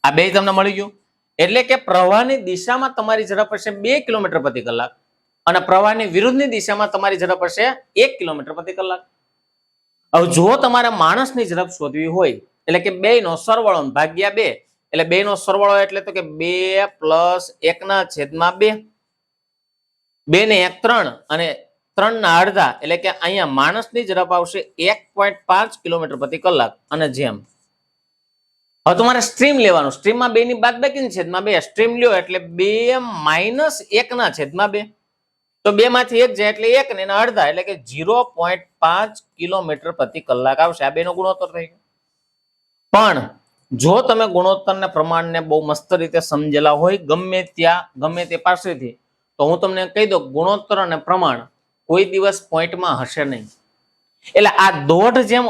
આ બે તમને મળી ગયું. એટલે કે પ્રવાહની દિશામાં તમારી ઝડપ હશે 2 કિલોમીટર પ્રતિ કલાક અને પ્રવાહની વિરુદ્ધની દિશામાં તમારી ઝડપ હશે 1 કિલોમીટર પ્રતિ કલાક. હવે જો તમારે માણસની ઝડપ શોધવી હોય એટલે કે બેનો સરવાળો ભાગ્યા 2, એટલે બેનો સરવાળો એટલે તો કે 2 + 1/2, 2 ને 1 3 અને 3 ના અડધા, એટલે કે અહીંયા માણસની ઝડપ આવશે 1.5 કિલોમીટર પ્રતિ કલાક. અને જેમ હવે તમારે સ્ટ્રીમ લેવાનું, સ્ટ્રીમમાં 2 ની બાદબાકીની છેદમાં 2, સ્ટ્રીમ લ્યો એટલે 2 - 1/2, તો 2 માંથી 1 જાય એટલે 1 ને એના અડધા, એટલે કે 0.5 કિલોમીટર પ્રતિ કલાક આવશે. આ બેનો ગુણોત્તર થઈ ગયો. પણ જો તમે ગુણોત્તરને પ્રમાણને બહુ મસ્ત રીતે સમજેલા હોય ગમે તે પાસેથી, તો હું તમને કહી દઉં ગુણોત્તર અને પ્રમાણ કોઈ દિવસ પોઈન્ટમાં હશે નહીં. એટલે આ દોઢ જેમ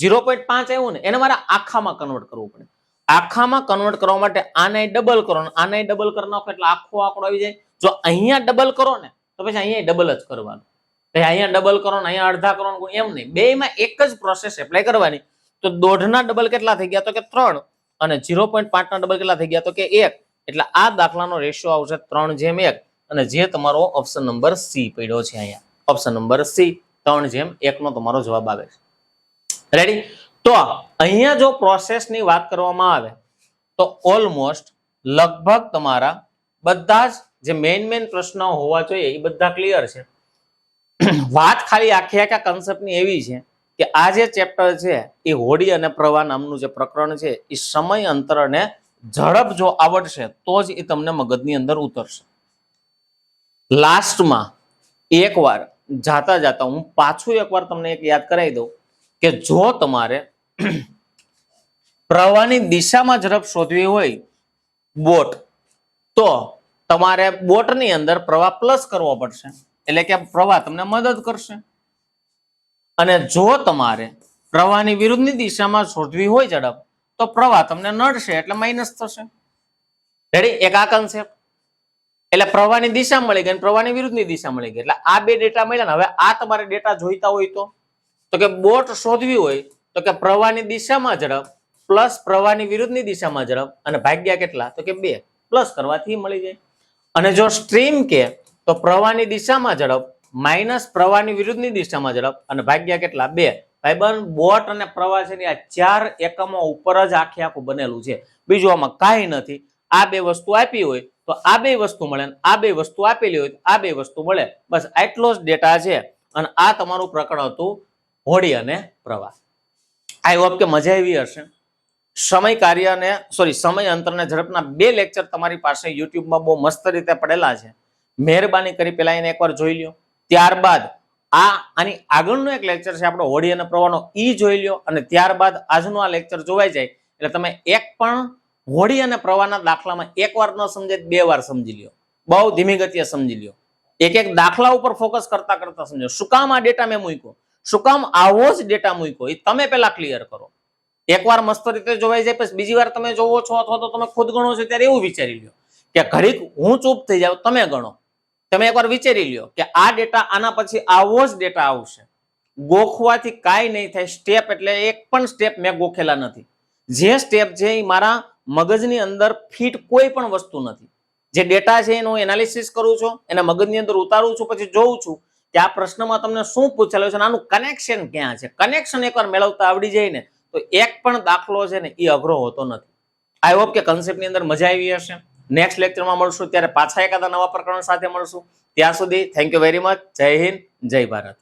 0.5 આવ્યું ને એને મારે આખામાં કન્વર્ટ કરવું પડે. આખામાં કન્વર્ટ કરવા માટે આને ડબલ કરો, આને ડબલ કરી નાખો એટલે આખો આંકડો આવી જાય. જો અહીંયા ડબલ કરો ને તો પછી અહીંયા ડબલ જ કરવાનું. અહીંયા ડબલ કરો ને અહીંયા અડધા કરો, એમ નહીં, બેમાં એક જ પ્રોસેસ એપ્લાય કરવાની. તો દોઢના ડબલ કેટલા થઈ ગયા? તો કે 3, અને 0.5 ના ડબલ કેટલા થઈ ગયા? તો કે 1. એટલે આ દાખલાનો રેશિયો આવશે 3:1, અને જે તમારો ઓપ્શન નંબર સી પડ્યો છે અહીંયા. ઓપ્શન નંબર સી 3:1 નો તમારો જવાબ આવે છે. રેડી? તો અહીંયા જો પ્રોસેસની વાત કરવામાં આવે તો ઓલમોસ્ટ લગભગ તમારા બધા જ જે મેઇન પ્રશ્નો હોવા જોઈએ એ બધા ક્લિયર છે. વાત ખાલી આખા કન્સેપ્ટની એવી છે કે આ જે ચેપ્ટર છે એ હોડી અને પ્રવાહ નામનું જે પ્રકરણ છે એ સમય અંતર અને ઝડપ જો આવડશે તો જ એ તમને મગજની અંદર ઉતરશે. લાસ્ટમાં એકવાર જાતા હું પાછું એકવાર તમને એક યાદ કરાવી દઉં કે જો તમારે પ્રવાહની દિશામાં ઝડપ શોધવી હોય બોટ, તો તમારે બોટની અંદર પ્રવાહ પ્લસ કરવો પડશે, એટલે કે પ્રવાહ તમને મદદ કરશે. અને જો તમારે પ્રવાહની વિરુદ્ધની દિશામાં શોધવી હોય ઝડપ તો પ્રવાહ તમને નડશે એટલે માઇનસ થશે. રેડી? એક આ કન્સેપ્ટ. એટલે પ્રવાહની દિશા મળી ગઈ, પ્રવાહની વિરુદ્ધની દિશા મળી ગઈ. એટલે આ બે ડેટા મળ્યા ને. હવે આ તમારે ડેટા જોઈતા હોય તો કે બોટ શોધવી હોય તો કે પ્રવાહની દિશામાં ઝડપ પ્લસ પ્રવાહની વિરુદ્ધની દિશામાં ઝડપ અને ભાગ્યા કેટલા? તો કે 2, પ્લસ કરવાથી મળી જાય. અને જો સ્ટ્રીમ કે તો પ્રવાહની દિશામાં ઝડપ માઇનસ પ્રવાહની વિરુદ્ધની દિશામાં ઝડપ અને ભાગ્યા કેટલા? 2. ભાઈબંધ, બોટ અને પ્રવાહ છે ને આ 4 એકમો ઉપર જ આખું બનેલું છે, બીજું આમાં કાંઈ નથી. આ બે વસ્તુ આપી હોય તો આ બે વસ્તુ મળે અને આ બે વસ્તુ આપેલી હોય તો આ બે વસ્તુ મળે. બસ આટલો જ ડેટા છે અને આ તમારું પ્રકરણ હતું હોડી અને પ્રવાહ. આઈ હોપ કે મજા આવી હશે. સમય કાર્ય અને સમય અંતર અને ઝડપના 2 લેક્ચર તમારી પાસે યુટ્યુબમાં બહુ મસ્ત રીતે પડેલા છે. મહેરબાની કરી પેલા એને એકવાર જોઈ લ્યો. ત્યારબાદ આની આગળનો એક લેક્ચર છે આપણો હોડી અને પ્રવાહનો, ઈ જોઈ લ્યો અને ત્યારબાદ આજનો આ લેક્ચર જોવાઈ જાય એટલે તમે એક પણ હોડી અને પ્રવાહના દાખલામાં એકવાર ન સમજે 2 વાર સમજી લ્યો. બહુ ધીમી ગતિએ સમજી લ્યો. એક એક દાખલા ઉપર ફોકસ કરતા કરતા સમજો. શું કામ આ ડેટા મેં મૂક્યો, શું કામ આવો જ ડેટા મૂક્યો, એ તમે પેલા ક્લિયર કરો. એકવાર મસ્ત રીતે જોવાઈ જાય પછી બીજી વાર તમે જોવો છો અથવા તો તમે ખુદ ગણો છો ત્યારે એવું વિચારી લ્યો કે ઘડીક હું ચૂપ થઈ જાઉં, તમે ગણો. તમે એકવાર વિચારી લ્યો કે આ ડેટા આના પછી આવો જ ડેટા આવશે. ગોખવાથી કાંઈ નહીં થાય. સ્ટેપ એટલે એક પણ સ્ટેપ મેં ગોખેલા નથી. જે સ્ટેપ છે એ મારા મગજની અંદર ફિટ કોઈ પણ વસ્તુ નથી. જે ડેટા છે એનું એનાલિસિસ કરું છું, એના મગજની અંદર ઉતારું છું, પછી જોઉં છું કે આ પ્રશ્નમાં તમને શું પૂછેલું છે, આનું કનેક્શન ક્યાં છે. કનેક્શન એકવાર મેળવતા આવડી જાય ને તો એક પણ દાખલો છે ને એ અઘરો હોતો નથી. આઈ હોપ કે કન્સેપ્ટની અંદર મજા આવી હશે. નેક્સ્ટ લેક્ચરમાં મળશું ત્યારે પાછા એકાદા નવા પ્રકરણ સાથે મળશું. ત્યાં સુધી થેન્ક યુ વેરી મચ. જય હિન્દ, જય ભારત.